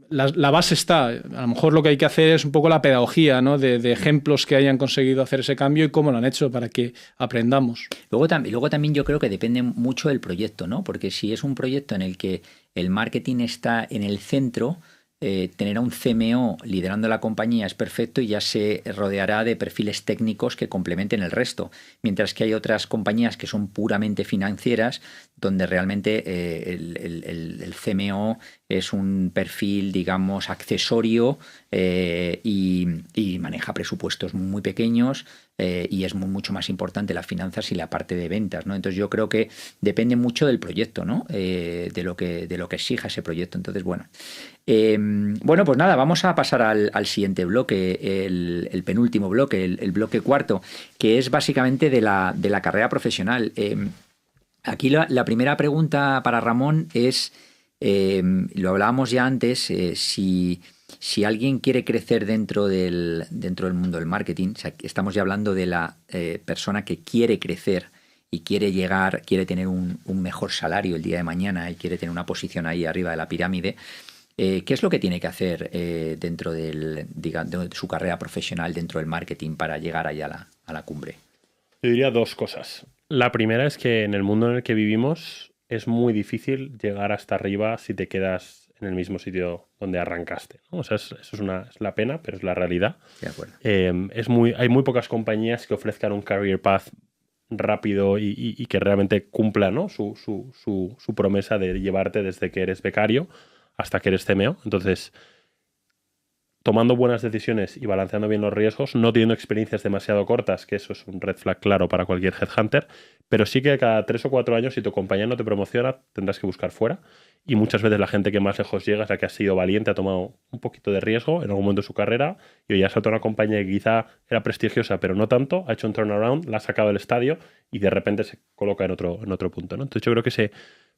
la base está. A lo mejor lo que hay que hacer es un poco la pedagogía, ¿no? De ejemplos que hayan conseguido hacer ese cambio y cómo lo han hecho para que aprendamos. Luego también yo creo que depende mucho del proyecto, ¿no? Porque si es un proyecto en el que el marketing está en el centro, tener a un CMO liderando la compañía es perfecto y ya se rodeará de perfiles técnicos que complementen el resto. Mientras que hay otras compañías que son puramente financieras, donde realmente el CMO es un perfil, digamos, accesorio y maneja presupuestos muy pequeños y es mucho más importante las finanzas y la parte de ventas, ¿no? Entonces yo creo que depende mucho del proyecto, ¿no? De lo que exija ese proyecto. Entonces, bueno. Bueno, pues nada, vamos a pasar al siguiente bloque, el penúltimo bloque, el bloque cuarto, que es básicamente de la carrera profesional. Aquí la primera pregunta para Ramón es, lo hablábamos ya antes, si Si alguien quiere crecer dentro del mundo del marketing, o sea, estamos ya hablando de la persona que quiere crecer y quiere llegar, quiere tener un mejor salario el día de mañana y quiere tener una posición ahí arriba de la pirámide, ¿qué es lo que tiene que hacer dentro de su carrera profesional dentro del marketing para llegar allá a la cumbre? Yo diría dos cosas. La primera es que en el mundo en el que vivimos es muy difícil llegar hasta arriba si te quedas en el mismo sitio donde arrancaste, ¿no? O sea, eso es la pena, pero es la realidad. De acuerdo. Hay muy pocas compañías que ofrezcan un career path rápido y que realmente cumpla, ¿no? su promesa de llevarte desde que eres becario hasta que eres CMO. Entonces, tomando buenas decisiones y balanceando bien los riesgos, no teniendo experiencias demasiado cortas, que eso es un red flag claro para cualquier headhunter, pero sí que cada 3 o 4 años, si tu compañía no te promociona, tendrás que buscar fuera. Y muchas veces la gente que más lejos llega es la que ha sido valiente, ha tomado un poquito de riesgo en algún momento de su carrera y hoy ha saltado a una compañía que quizá era prestigiosa, pero no tanto, ha hecho un turnaround, la ha sacado del estadio y de repente se coloca en otro punto, ¿no? Entonces yo creo que ese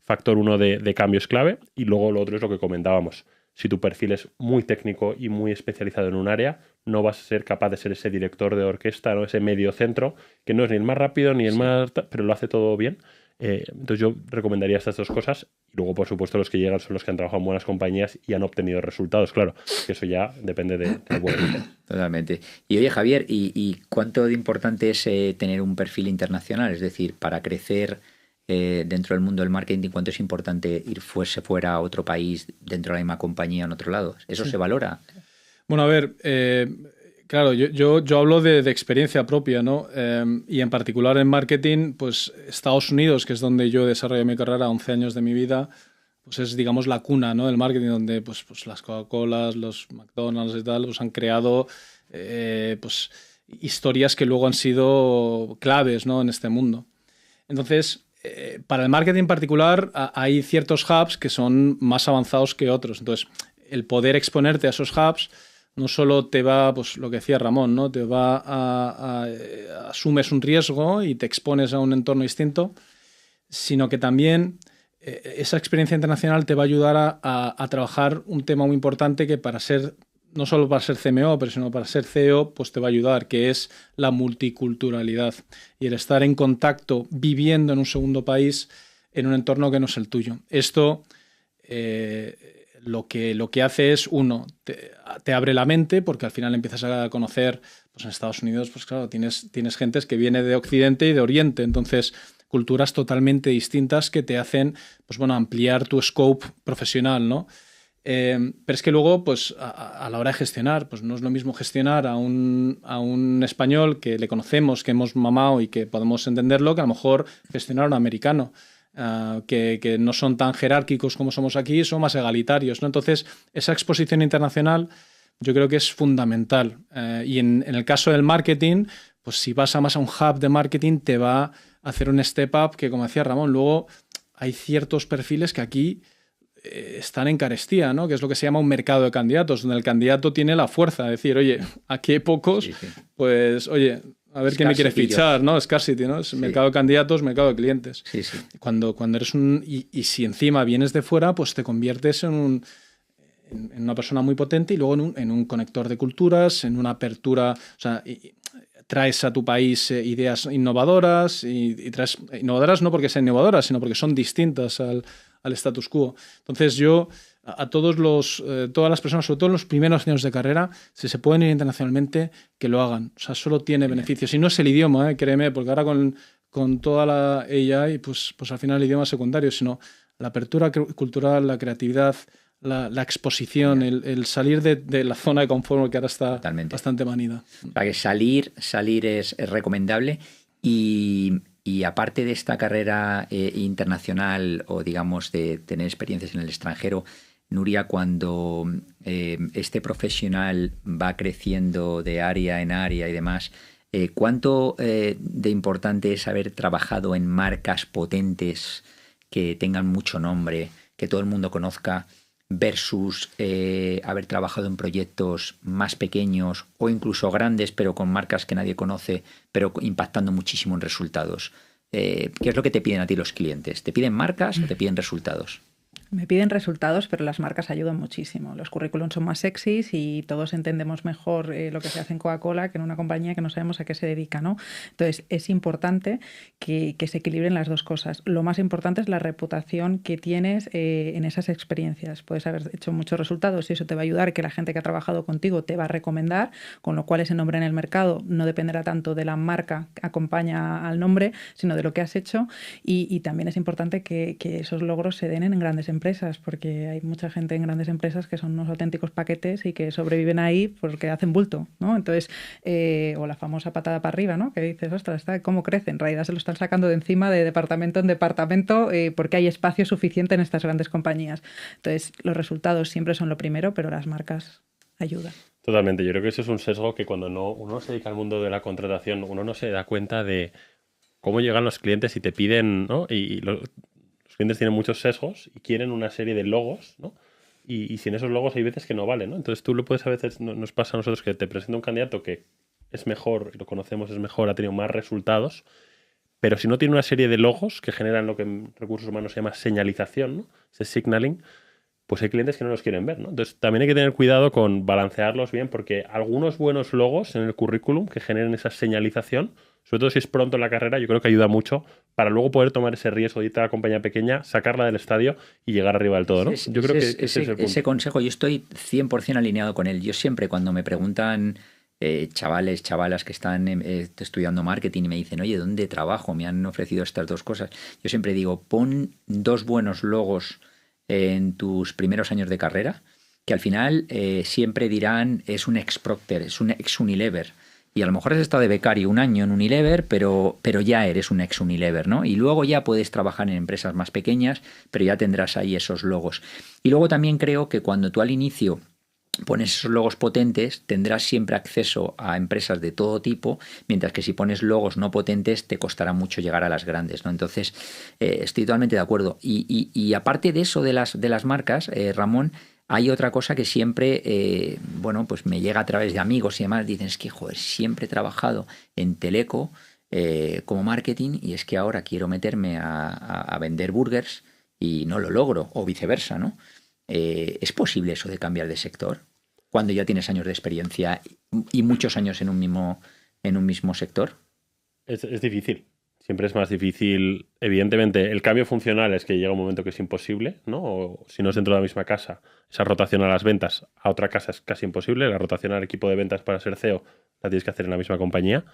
factor 1 de cambio es clave y luego lo otro es lo que comentábamos. Si tu perfil es muy técnico y muy especializado en un área, no vas a ser capaz de ser ese director de orquesta, ¿no? Ese medio centro, que no es ni el más rápido ni el más... pero lo hace todo bien. Entonces yo recomendaría estas dos cosas. Y luego, por supuesto, los que llegan son los que han trabajado en buenas compañías y han obtenido resultados. Claro, que eso ya depende del buen equipo. Totalmente. Y oye, Javier, ¿y cuánto de importante es tener un perfil internacional? Es decir, para crecer... dentro del mundo del marketing, ¿cuánto es importante irse fuera a otro país dentro de la misma compañía en otro lado? ¿Eso se valora? Bueno, a ver, claro, yo hablo de experiencia propia, ¿no? Y en particular en marketing, pues Estados Unidos, que es donde yo desarrollé mi carrera, 11 años de mi vida, pues es, digamos, la cuna, ¿no? del marketing, donde pues las Coca-Colas, los McDonald's y tal, pues han creado pues historias que luego han sido claves, ¿no? en este mundo. Entonces, para el marketing en particular hay ciertos hubs que son más avanzados que otros. Entonces, el poder exponerte a esos hubs no solo te va, pues lo que decía Ramón, ¿no? Te va asumes un riesgo y te expones a un entorno distinto, sino que también esa experiencia internacional te va a ayudar a trabajar un tema muy importante que no solo para ser CMO, pero sino para ser CEO, pues te va a ayudar, que es la multiculturalidad y el estar en contacto, viviendo en un segundo país, en un entorno que no es el tuyo. Esto lo que hace es, uno, te abre la mente, porque al final empiezas a conocer, pues en Estados Unidos, pues claro, tienes gentes que viene de Occidente y de Oriente, entonces culturas totalmente distintas que te hacen, pues bueno, ampliar tu scope profesional, ¿no? Pero es que luego, pues a la hora de gestionar, pues no es lo mismo gestionar a un español que le conocemos, que hemos mamado y que podemos entenderlo, que a lo mejor gestionar a un americano, que no son tan jerárquicos como somos aquí, son más egalitarios, ¿no? Entonces, esa exposición internacional yo creo que es fundamental. Y en el caso del marketing, pues si vas a más a un hub de marketing, te va a hacer un step up que, como decía Ramón, luego hay ciertos perfiles que aquí están en carestía, ¿no? Que es lo que se llama un mercado de candidatos, donde el candidato tiene la fuerza de decir, oye, aquí hay pocos, pues, oye, a ver quién me quiere fichar, ¿no? Scarcity, ¿no? Es mercado de candidatos, mercado de clientes. Sí, sí. Cuando eres y si encima vienes de fuera, pues te conviertes en una persona muy potente y luego en un conector de culturas, en una apertura, o sea, traes a tu país ideas innovadoras y traes innovadoras no porque sean innovadoras, sino porque son distintas al status quo. Entonces yo a todas las personas, sobre todo en los primeros años de carrera, si se pueden ir internacionalmente, que lo hagan. O sea, solo tiene beneficios. Y no es el idioma, créeme, porque ahora con toda la AI, pues al final el idioma es secundario, sino la apertura cultural, la creatividad, la exposición, el salir de la zona de confort que ahora está bastante manida. Para que salir es recomendable y aparte de esta carrera internacional o digamos de tener experiencias en el extranjero, Nuria, cuando este profesional va creciendo de área en área y demás, ¿cuánto de importante es haber trabajado en marcas potentes que tengan mucho nombre, que todo el mundo conozca, versus haber trabajado en proyectos más pequeños o incluso grandes, pero con marcas que nadie conoce, pero impactando muchísimo en resultados? ¿Qué es lo que te piden a ti los clientes? ¿Te piden marcas o te piden resultados? Me piden resultados, pero las marcas ayudan muchísimo. Los currículums son más sexys y todos entendemos mejor lo que se hace en Coca-Cola que en una compañía que no sabemos a qué se dedica, ¿no? Entonces, es importante que se equilibren las dos cosas. Lo más importante es la reputación que tienes en esas experiencias. Puedes haber hecho muchos resultados y eso te va a ayudar, que la gente que ha trabajado contigo te va a recomendar, con lo cual ese nombre en el mercado no dependerá tanto de la marca que acompaña al nombre, sino de lo que has hecho. Y también es importante que esos logros se den en grandes empresas, porque hay mucha gente en grandes empresas que son unos auténticos paquetes y que sobreviven ahí porque hacen bulto, ¿no? Entonces, o la famosa patada para arriba, ¿no? Que dices, ostras, ¿cómo crece? En realidad se lo están sacando de encima de departamento en departamento porque hay espacio suficiente en estas grandes compañías. Entonces, los resultados siempre son lo primero, pero las marcas ayudan. Totalmente. Yo creo que eso es un sesgo que cuando uno se dedica al mundo de la contratación, uno no se da cuenta de cómo llegan los clientes y te piden, ¿no? Y los clientes tienen muchos sesgos y quieren una serie de logos, ¿no? Y sin esos logos hay veces que no valen, ¿no? Entonces tú lo puedes, a veces nos pasa a nosotros que te presenta un candidato que es mejor, y lo conocemos, es mejor, ha tenido más resultados, pero si no tiene una serie de logos que generan lo que en recursos humanos se llama señalización, ¿no? Ese signaling, pues hay clientes que no los quieren ver, ¿no? Entonces también hay que tener cuidado con balancearlos bien, porque algunos buenos logos en el currículum que generen esa señalización, sobre todo si es pronto en la carrera, yo creo que ayuda mucho para luego poder tomar ese riesgo de irte a la compañía pequeña, sacarla del estadio y llegar arriba del todo, ¿no? Yo creo que ese es el punto. Ese consejo yo estoy 100% alineado con él. Yo siempre cuando me preguntan chavales, chavalas que están estudiando marketing y me dicen, oye, ¿dónde trabajo? Me han ofrecido estas dos cosas. Yo siempre digo, pon 2 buenos logos en tus primeros años de carrera, que al final siempre dirán, es un ex-Procter, es un ex-Unilever. Y a lo mejor has estado de becario 1 año en Unilever, pero ya eres un ex-Unilever, ¿no? Y luego ya puedes trabajar en empresas más pequeñas, pero ya tendrás ahí esos logos. Y luego también creo que cuando tú al inicio pones esos logos potentes, tendrás siempre acceso a empresas de todo tipo, mientras que si pones logos no potentes, te costará mucho llegar a las grandes, ¿no? Entonces, estoy totalmente de acuerdo. Y aparte de eso de las marcas, Ramón, hay otra cosa que siempre, bueno, pues me llega a través de amigos y demás, dicen, es que, joder, siempre he trabajado en Teleco como marketing y es que ahora quiero meterme a vender burgers y no lo logro, o viceversa, ¿no? ¿Es posible eso de cambiar de sector cuando ya tienes años de experiencia y muchos años en un mismo sector? Es difícil. Siempre es más difícil. Evidentemente, el cambio funcional es que llega un momento que es imposible, ¿no? O si no es dentro de la misma casa, esa rotación a las ventas a otra casa es casi imposible. La rotación al equipo de ventas para ser CEO la tienes que hacer en la misma compañía.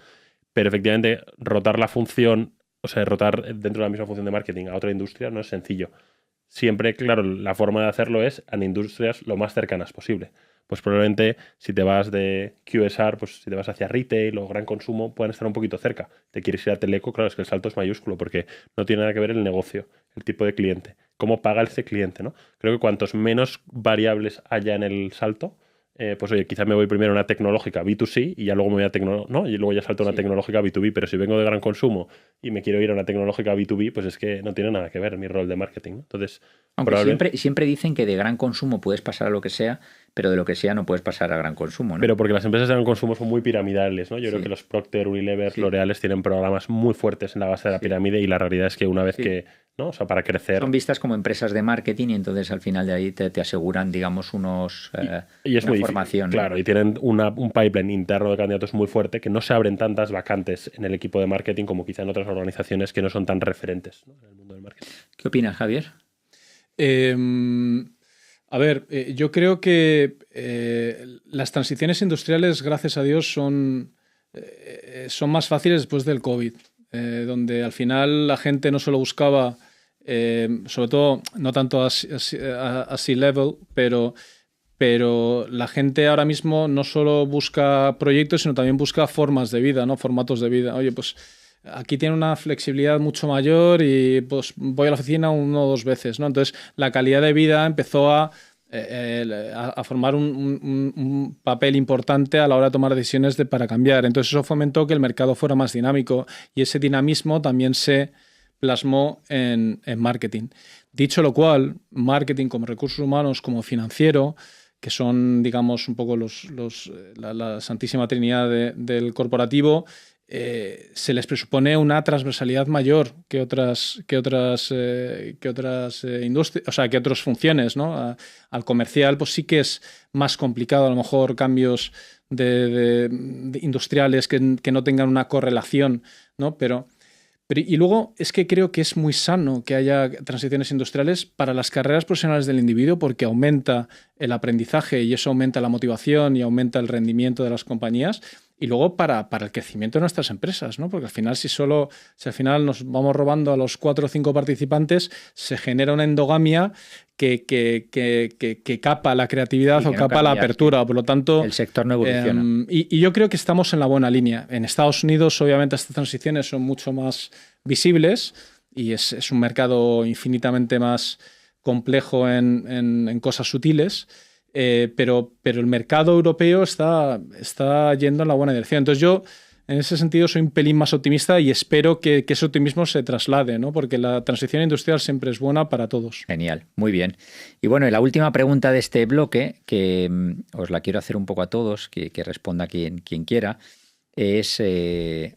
Pero efectivamente, rotar la función, o sea, rotar dentro de la misma función de marketing a otra industria no es sencillo. Siempre, claro, la forma de hacerlo es en industrias lo más cercanas posible. Pues probablemente si te vas de QSR, pues si te vas hacia retail o gran consumo, puedan estar un poquito cerca. Te quieres ir a Teleco, claro, es que el salto es mayúsculo porque no tiene nada que ver el negocio, el tipo de cliente, cómo paga ese cliente, ¿no? Creo que cuantos menos variables haya en el salto, pues oye, quizás me voy primero a una tecnológica B2C y ya luego me voy a ¿no? Y luego ya salto a una tecnológica B2B, pero si vengo de gran consumo y me quiero ir a una tecnológica B2B, pues es que no tiene nada que ver mi rol de marketing, ¿no? Entonces, aunque siempre dicen que de gran consumo puedes pasar a lo que sea, pero de lo que sea no puedes pasar a gran consumo, ¿no? Pero porque las empresas de gran consumo son muy piramidales, ¿no? Yo creo que los Procter, Unilever, L'Oreal tienen programas muy fuertes en la base de la pirámide y la realidad es que una vez que, ¿no? O sea, para crecer... Son vistas como empresas de marketing y entonces al final de ahí te aseguran, digamos, y es una muy formación. Difícil, claro, y tienen un pipeline interno de candidatos muy fuerte que no se abren tantas vacantes en el equipo de marketing como quizá en otras organizaciones que no son tan referentes, ¿no? En el mundo del marketing. ¿Qué opinas, Javier? A ver, yo creo que las transiciones industriales, gracias a Dios, son más fáciles después del COVID, donde al final la gente no solo buscaba, sobre todo, no tanto a C-level, pero la gente ahora mismo no solo busca proyectos, sino también busca formas de vida, ¿no? Formatos de vida. Oye, pues aquí tiene una flexibilidad mucho mayor y pues voy a la oficina 1 o 2 veces, ¿no? Entonces la calidad de vida empezó a formar un papel importante a la hora de tomar decisiones para cambiar. Entonces eso fomentó que el mercado fuera más dinámico y ese dinamismo también se plasmó en marketing. Dicho lo cual, marketing como recursos humanos, como financiero, que son, digamos, un poco la santísima trinidad del corporativo, se les presupone una transversalidad mayor que otras industrias, o sea, que otras funciones, ¿no? Al comercial, pues sí que es más complicado, a lo mejor cambios de industriales que no tengan una correlación, ¿no? Pero y luego es que creo que es muy sano que haya transiciones industriales para las carreras profesionales del individuo, porque aumenta el aprendizaje y eso aumenta la motivación y aumenta el rendimiento de las compañías. Y luego para el crecimiento de nuestras empresas, ¿no? Porque al final, si al final nos vamos robando a los 4 o 5 participantes, se genera una endogamia que capa la creatividad o capa la apertura. Por lo tanto, el sector no evoluciona. Y yo creo que estamos en la buena línea. En Estados Unidos, obviamente, estas transiciones son mucho más visibles y es un mercado infinitamente más complejo en cosas sutiles. Pero el mercado europeo está yendo en la buena dirección. Entonces yo, en ese sentido, soy un pelín más optimista y espero que ese optimismo se traslade, ¿no? Porque la transición industrial siempre es buena para todos. Genial, muy bien. Y bueno, la última pregunta de este bloque, que os la quiero hacer un poco a todos, que responda quien quiera, es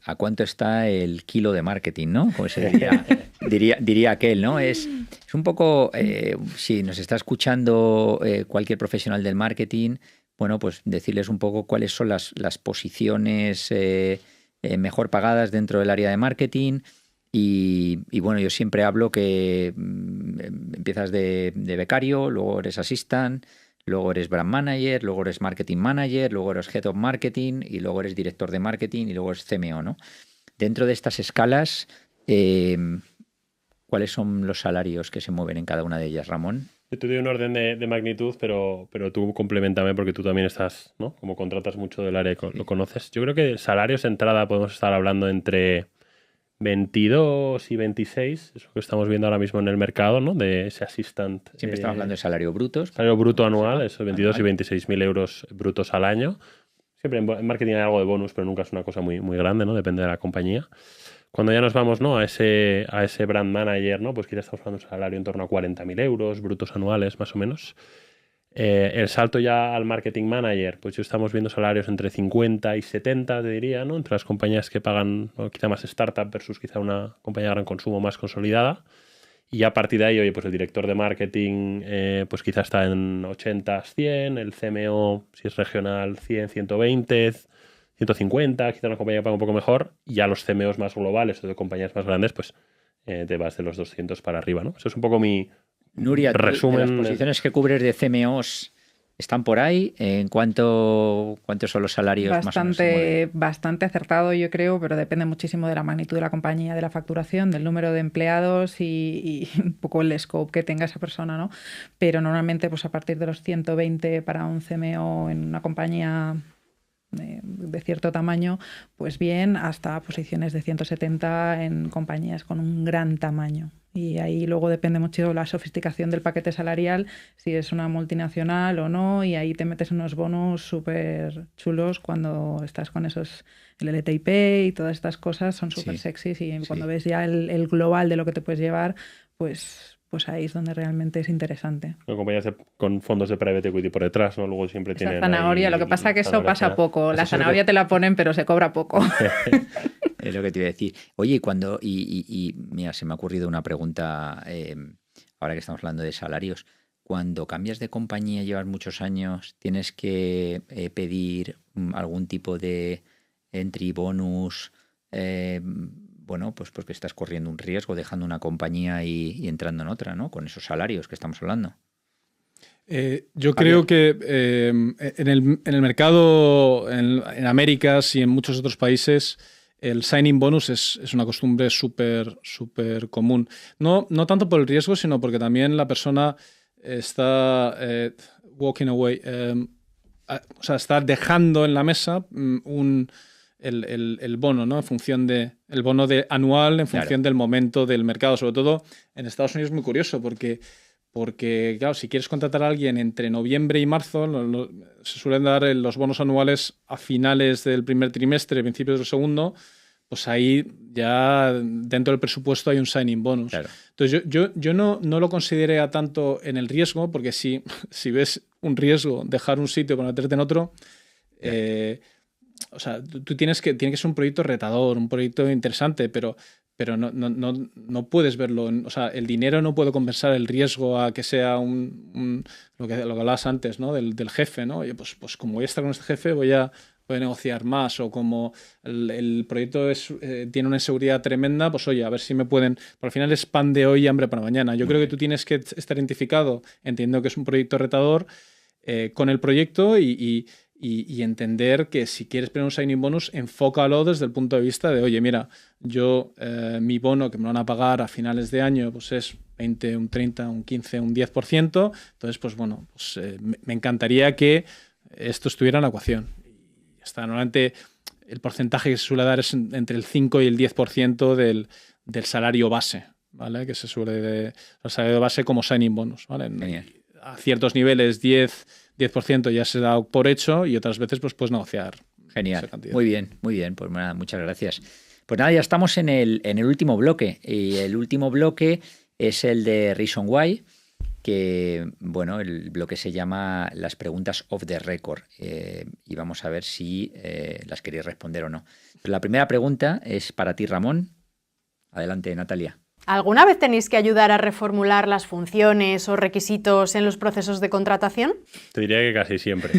¿a cuánto está el kilo de marketing, ¿no? Como se diría aquel, ¿no? Es un poco, si nos está escuchando cualquier profesional del marketing, bueno, pues decirles un poco cuáles son las posiciones mejor pagadas dentro del área de marketing. Y bueno, yo siempre hablo que empiezas de becario, luego eres assistant, luego eres brand manager, luego eres marketing manager, luego eres head of marketing y luego eres director de marketing y luego eres CMO, ¿no? Dentro de estas escalas, ¿cuáles son los salarios que se mueven en cada una de ellas, Ramón? Yo te doy un orden de magnitud, pero tú complementame porque tú también estás, ¿no? Como contratas mucho del área, lo conoces. Yo creo que salarios de entrada podemos estar hablando entre 22 y 26, eso que estamos viendo ahora mismo en el mercado, ¿no? De ese assistant. Siempre estamos hablando de salario brutos. Salario bruto anual, eso, 22 y 26.000 euros brutos al año. Siempre en marketing hay algo de bonus, pero nunca es una cosa muy, muy grande, ¿no? Depende de la compañía. Cuando ya nos vamos, ¿no? a ese brand manager, ¿no? Pues quizás estamos hablando de un salario en torno a 40.000 euros brutos anuales, más o menos. El salto ya al marketing manager, pues ya estamos viendo salarios entre 50 y 70, te diría, ¿no? Entre las compañías que pagan, ¿no? Quizá más startup versus quizá una compañía de gran consumo más consolidada. Y a partir de ahí, oye, pues el director de marketing, pues quizá está en 80, 100, el CMO, si es regional, 100, 120, 150, quizá una compañía que paga un poco mejor. Y ya los CMOs más globales o de compañías más grandes, pues te vas de los 200 para arriba, ¿no? Eso es un poco mi... Nuria, resumen. las posiciones que cubres de CMOs están por ahí. ¿En cuántos son los salarios más o menos se mueven? Bastante acertado, yo creo, pero depende muchísimo de la magnitud de la compañía, de la facturación, del número de empleados y un poco el scope que tenga esa persona, ¿no? Pero normalmente, pues a partir de los 120 para un CMO en una compañía de cierto tamaño, pues bien, hasta posiciones de 170 en compañías con un gran tamaño. Y ahí luego depende mucho de la sofisticación del paquete salarial, si es una multinacional o no, y ahí te metes unos bonos súper chulos cuando estás con esos, el LTIP y todas estas cosas son súper sexys y cuando ves ya el global de lo que te puedes llevar, pues ahí es donde realmente es interesante. Compañías con fondos de private equity por detrás, ¿no? Luego siempre tienen... Esa zanahoria, lo que pasa es que eso pasa poco. La zanahoria te la ponen, pero se cobra poco. Es lo que te iba a decir. Oye, mira, se me ha ocurrido una pregunta, ahora que estamos hablando de salarios. Cuando cambias de compañía, llevas muchos años, ¿tienes que pedir algún tipo de entry bonus? Bueno, pues porque estás corriendo un riesgo dejando una compañía y entrando en otra, ¿no? Con esos salarios que estamos hablando. Yo creo que en el mercado, en Américas y en muchos otros países, el signing bonus es una costumbre súper común. No tanto por el riesgo, sino porque también la persona está walking away, o sea, está dejando en la mesa el bono, ¿no? En función el bono anual en función del momento del mercado. Sobre todo en Estados Unidos es muy curioso porque, claro, si quieres contratar a alguien entre noviembre y marzo, se suelen dar los bonos anuales a finales del primer trimestre, principios del segundo, pues ahí ya dentro del presupuesto hay un signing bonus. Claro. Entonces yo no lo consideraría tanto en el riesgo, porque si ves un riesgo dejar un sitio para meterte en otro, o sea, tú tiene que ser un proyecto retador, un proyecto interesante, pero no puedes verlo. O sea, el dinero no puede compensar el riesgo a que sea lo que hablabas antes, ¿no? Del jefe, ¿no? Oye, pues como voy a estar con este jefe, voy a negociar más, o como el proyecto tiene una inseguridad tremenda, pues oye, a ver si me pueden... Pero al final es pan de hoy y hambre para mañana. Yo creo que tú tienes que estar identificado, entiendo que es un proyecto retador, con el proyecto y entender que si quieres poner un signing bonus, enfócalo desde el punto de vista de, oye, mira, yo mi bono que me van a pagar a finales de año pues es 20, un 30, un 15, un 10%, entonces pues bueno, pues me encantaría que esto estuviera en la ecuación. Y está, normalmente el porcentaje que se suele dar es entre el 5 y el 10% del salario base, ¿vale? Que se suele el salario base como signing bonus, ¿vale? Genial. A ciertos niveles 10% ya se da por hecho y otras veces pues puedes negociar. Genial, muy bien, pues nada, muchas gracias. Pues nada, ya estamos en el último bloque, y el último bloque es el de Reason Why, que bueno, el bloque se llama las preguntas off the record, y vamos a ver si las queréis responder o no. Pero la primera pregunta es para ti, Ramón. Adelante, Natalia. ¿Alguna vez tenéis que ayudar a reformular las funciones o requisitos en los procesos de contratación? Te diría que casi siempre.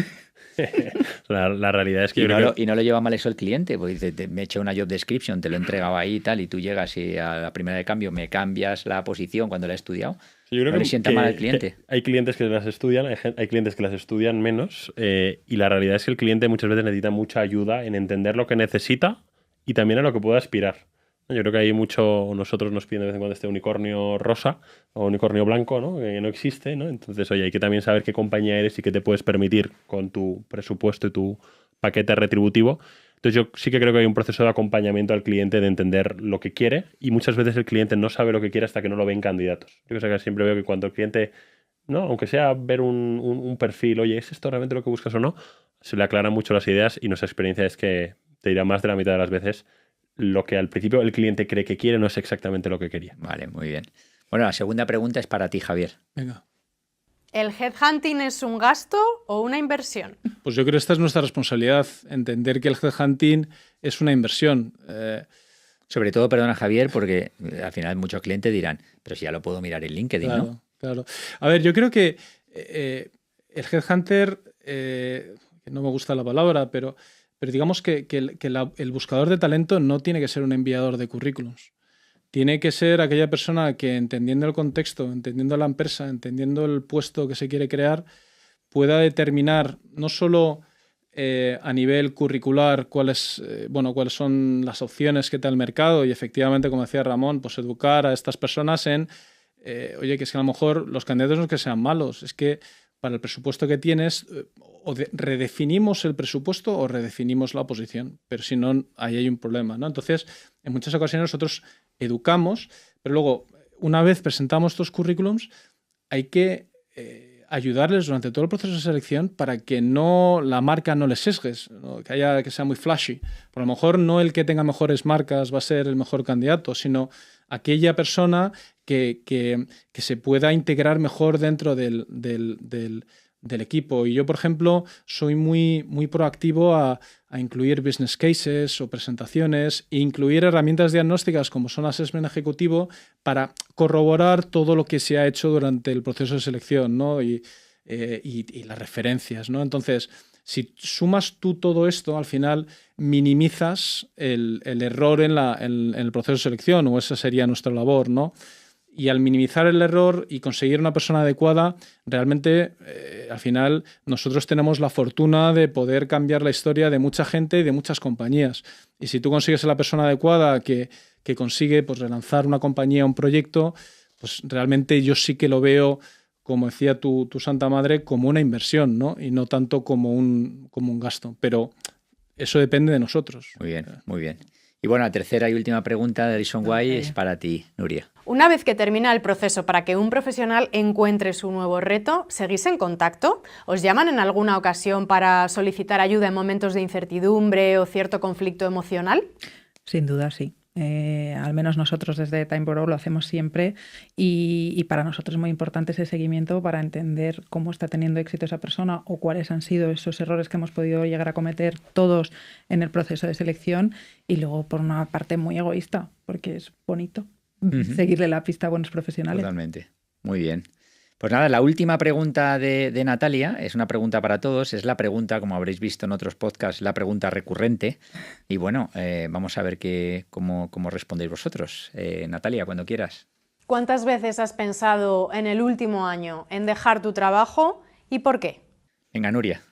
La realidad es que y no lo lleva mal eso el cliente, porque dice, me he hecho una job description, te lo he entregado ahí y tal, y tú llegas y a la primera de cambio me cambias la posición cuando la he estudiado. Yo creo ¿No le sienta mal al cliente? Hay clientes que las estudian, hay clientes que las estudian menos, y la realidad es que el cliente muchas veces necesita mucha ayuda en entender lo que necesita y también a lo que puede aspirar. Yo creo que hay mucho, nosotros nos piden de vez en cuando este unicornio rosa o unicornio blanco, ¿no? Que no existe, ¿no? Entonces, oye, hay que también saber qué compañía eres y qué te puedes permitir con tu presupuesto y tu paquete retributivo. Entonces, yo sí que creo que hay un proceso de acompañamiento al cliente de entender lo que quiere, y muchas veces el cliente no sabe lo que quiere hasta que no lo ve en candidatos. Yo creo que siempre veo que cuando el cliente, ¿no? Aunque sea ver un perfil, oye, ¿es esto realmente lo que buscas o no? Se le aclaran mucho las ideas, y nuestra experiencia es que, te dirá, más de la mitad de las veces lo que al principio el cliente cree que quiere no es exactamente lo que quería. Vale, muy bien. Bueno, la segunda pregunta es para ti, Javier. Venga. ¿El headhunting es un gasto o una inversión? Pues yo creo que esta es nuestra responsabilidad, entender que el headhunting es una inversión. Sobre todo, perdona, Javier, porque al final muchos clientes dirán, pero si ya lo puedo mirar en LinkedIn, claro, ¿no? Claro. A ver, yo creo que el headhunter, que no me gusta la palabra, pero digamos que el buscador de talento no tiene que ser un enviador de currículums. Tiene que ser aquella persona que, entendiendo el contexto, entendiendo la empresa, entendiendo el puesto que se quiere crear, pueda determinar no solo a nivel curricular cuáles son las opciones que da el mercado, y efectivamente, como decía Ramón, pues educar a estas personas en, oye, que es que a lo mejor los candidatos no es que sean malos, es que para el presupuesto que tienes, o redefinimos el presupuesto o redefinimos la posición, pero si no, ahí hay un problema, ¿no? Entonces, en muchas ocasiones nosotros educamos, pero luego, una vez presentamos estos currículums, hay que ayudarles durante todo el proceso de selección para que la marca no les sesgues, ¿no? Que sea muy flashy. Por lo mejor no el que tenga mejores marcas va a ser el mejor candidato, sino aquella persona que se pueda integrar mejor dentro del equipo. Y yo, por ejemplo, soy muy, muy proactivo a incluir business cases o presentaciones, e incluir herramientas diagnósticas como son Assessment Ejecutivo para corroborar todo lo que se ha hecho durante el proceso de selección, ¿no? y las referencias, ¿no? Entonces, si sumas tú todo esto, al final minimizas el error en el proceso de selección, o esa sería nuestra labor, ¿no? Y al minimizar el error y conseguir una persona adecuada, realmente al final nosotros tenemos la fortuna de poder cambiar la historia de mucha gente y de muchas compañías. Y si tú consigues a la persona adecuada que consigue pues relanzar una compañía, un proyecto, pues realmente yo sí que lo veo, como decía tu Santa Madre, como una inversión, ¿no? Y no tanto como un gasto. Pero eso depende de nosotros. Muy bien, muy bien. Y bueno, la tercera y última pregunta de Reason Why es para ti, Nuria. Una vez que termina el proceso para que un profesional encuentre su nuevo reto, ¿seguís en contacto? ¿Os llaman en alguna ocasión para solicitar ayuda en momentos de incertidumbre o cierto conflicto emocional? Sin duda, sí. Al menos nosotros desde Time for All lo hacemos siempre y para nosotros es muy importante ese seguimiento para entender cómo está teniendo éxito esa persona o cuáles han sido esos errores que hemos podido llegar a cometer todos en el proceso de selección y luego por una parte muy egoísta, porque es bonito seguirle la pista a buenos profesionales. Totalmente. Muy bien. Pues nada, la última pregunta de Natalia es una pregunta para todos. Es la pregunta, como habréis visto en otros podcasts, la pregunta recurrente. Y bueno, vamos a ver cómo respondéis vosotros. Natalia, cuando quieras. ¿Cuántas veces has pensado en el último año en dejar tu trabajo y por qué? Venga, Nuria,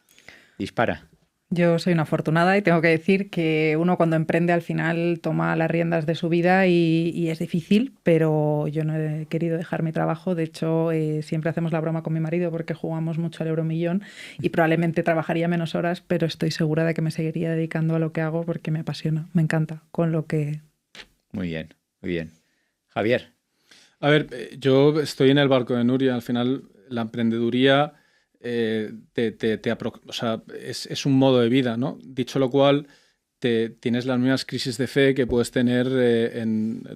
dispara. Yo soy una afortunada y tengo que decir que uno cuando emprende al final toma las riendas de su vida y es difícil, pero yo no he querido dejar mi trabajo. De hecho, siempre hacemos la broma con mi marido porque jugamos mucho al Euromillón y probablemente trabajaría menos horas, pero estoy segura de que me seguiría dedicando a lo que hago porque me apasiona, me encanta con lo que... Muy bien, muy bien. Javier. A ver, yo estoy en el barco de Nuria. Al final, la emprendeduría... o sea, es un modo de vida, ¿no? Dicho lo cual, tienes las mismas crisis de fe que puedes tener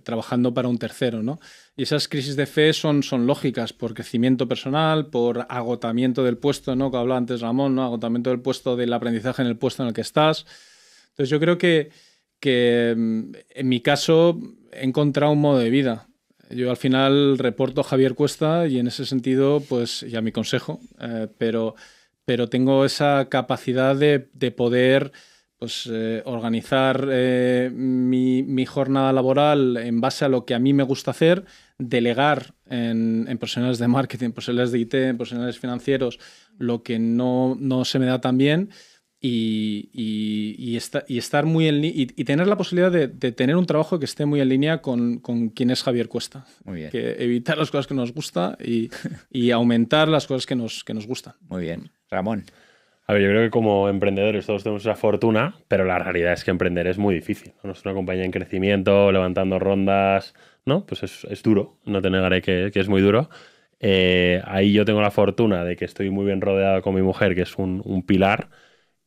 trabajando para un tercero, ¿no? Y esas crisis de fe son lógicas por crecimiento personal, por agotamiento del puesto, ¿no? Que hablaba antes Ramón, ¿no? Agotamiento del puesto, del aprendizaje en el puesto en el que estás. Entonces yo creo que en mi caso he encontrado un modo de vida. Yo al final reporto a Javier Cuesta y en ese sentido, pues ya mi consejo, pero tengo esa capacidad de poder pues, organizar mi jornada laboral en base a lo que a mí me gusta hacer, delegar en profesionales de marketing, en profesionales de IT, en profesionales financieros, lo que no se me da tan bien. Y estar muy y tener la posibilidad de tener un trabajo que esté muy en línea con quien es Javier Cuesta. Muy bien. Que evitar las cosas que nos gusta y aumentar las cosas que nos gustan. Muy bien. Ramón. A ver, yo creo que como emprendedores todos tenemos esa fortuna, pero la realidad es que emprender es muy difícil, ¿no? Es una compañía en crecimiento, levantando rondas, ¿no? Pues es duro, no te negaré que es muy duro. Ahí yo tengo la fortuna de que estoy muy bien rodeado con mi mujer, que es un pilar,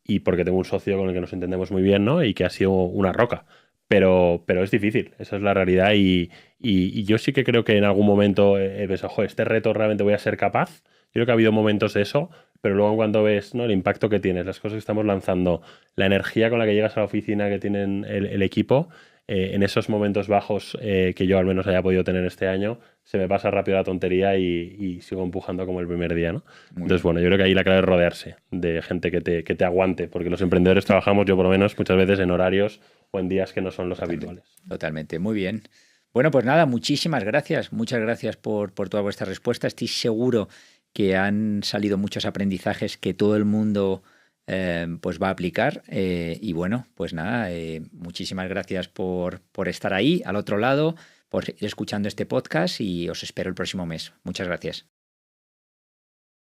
y porque tengo un socio con el que nos entendemos muy bien, ¿no? Y que ha sido una roca. Pero es difícil, esa es la realidad. Y yo sí que creo que en algún momento he pensado, joder, este reto realmente voy a ser capaz. Yo creo que ha habido momentos de eso, pero luego cuando ves, ¿no? El impacto que tienes, las cosas que estamos lanzando, la energía con la que llegas a la oficina que tienen el equipo, en esos momentos bajos que yo al menos haya podido tener este año, se me pasa rápido la tontería y sigo empujando como el primer día, ¿no? Entonces, bueno, yo creo que ahí la clave es rodearse de gente que te aguante, porque los emprendedores trabajamos, yo por lo menos, muchas veces en horarios o en días que no son los habituales. Totalmente, muy bien. Bueno, pues nada, muchísimas gracias. Muchas gracias por toda vuestra respuesta. Estoy seguro que han salido muchos aprendizajes que todo el mundo pues va a aplicar. Y bueno, pues nada, muchísimas gracias por estar ahí, al otro lado, por ir escuchando este podcast y os espero el próximo mes. Muchas gracias.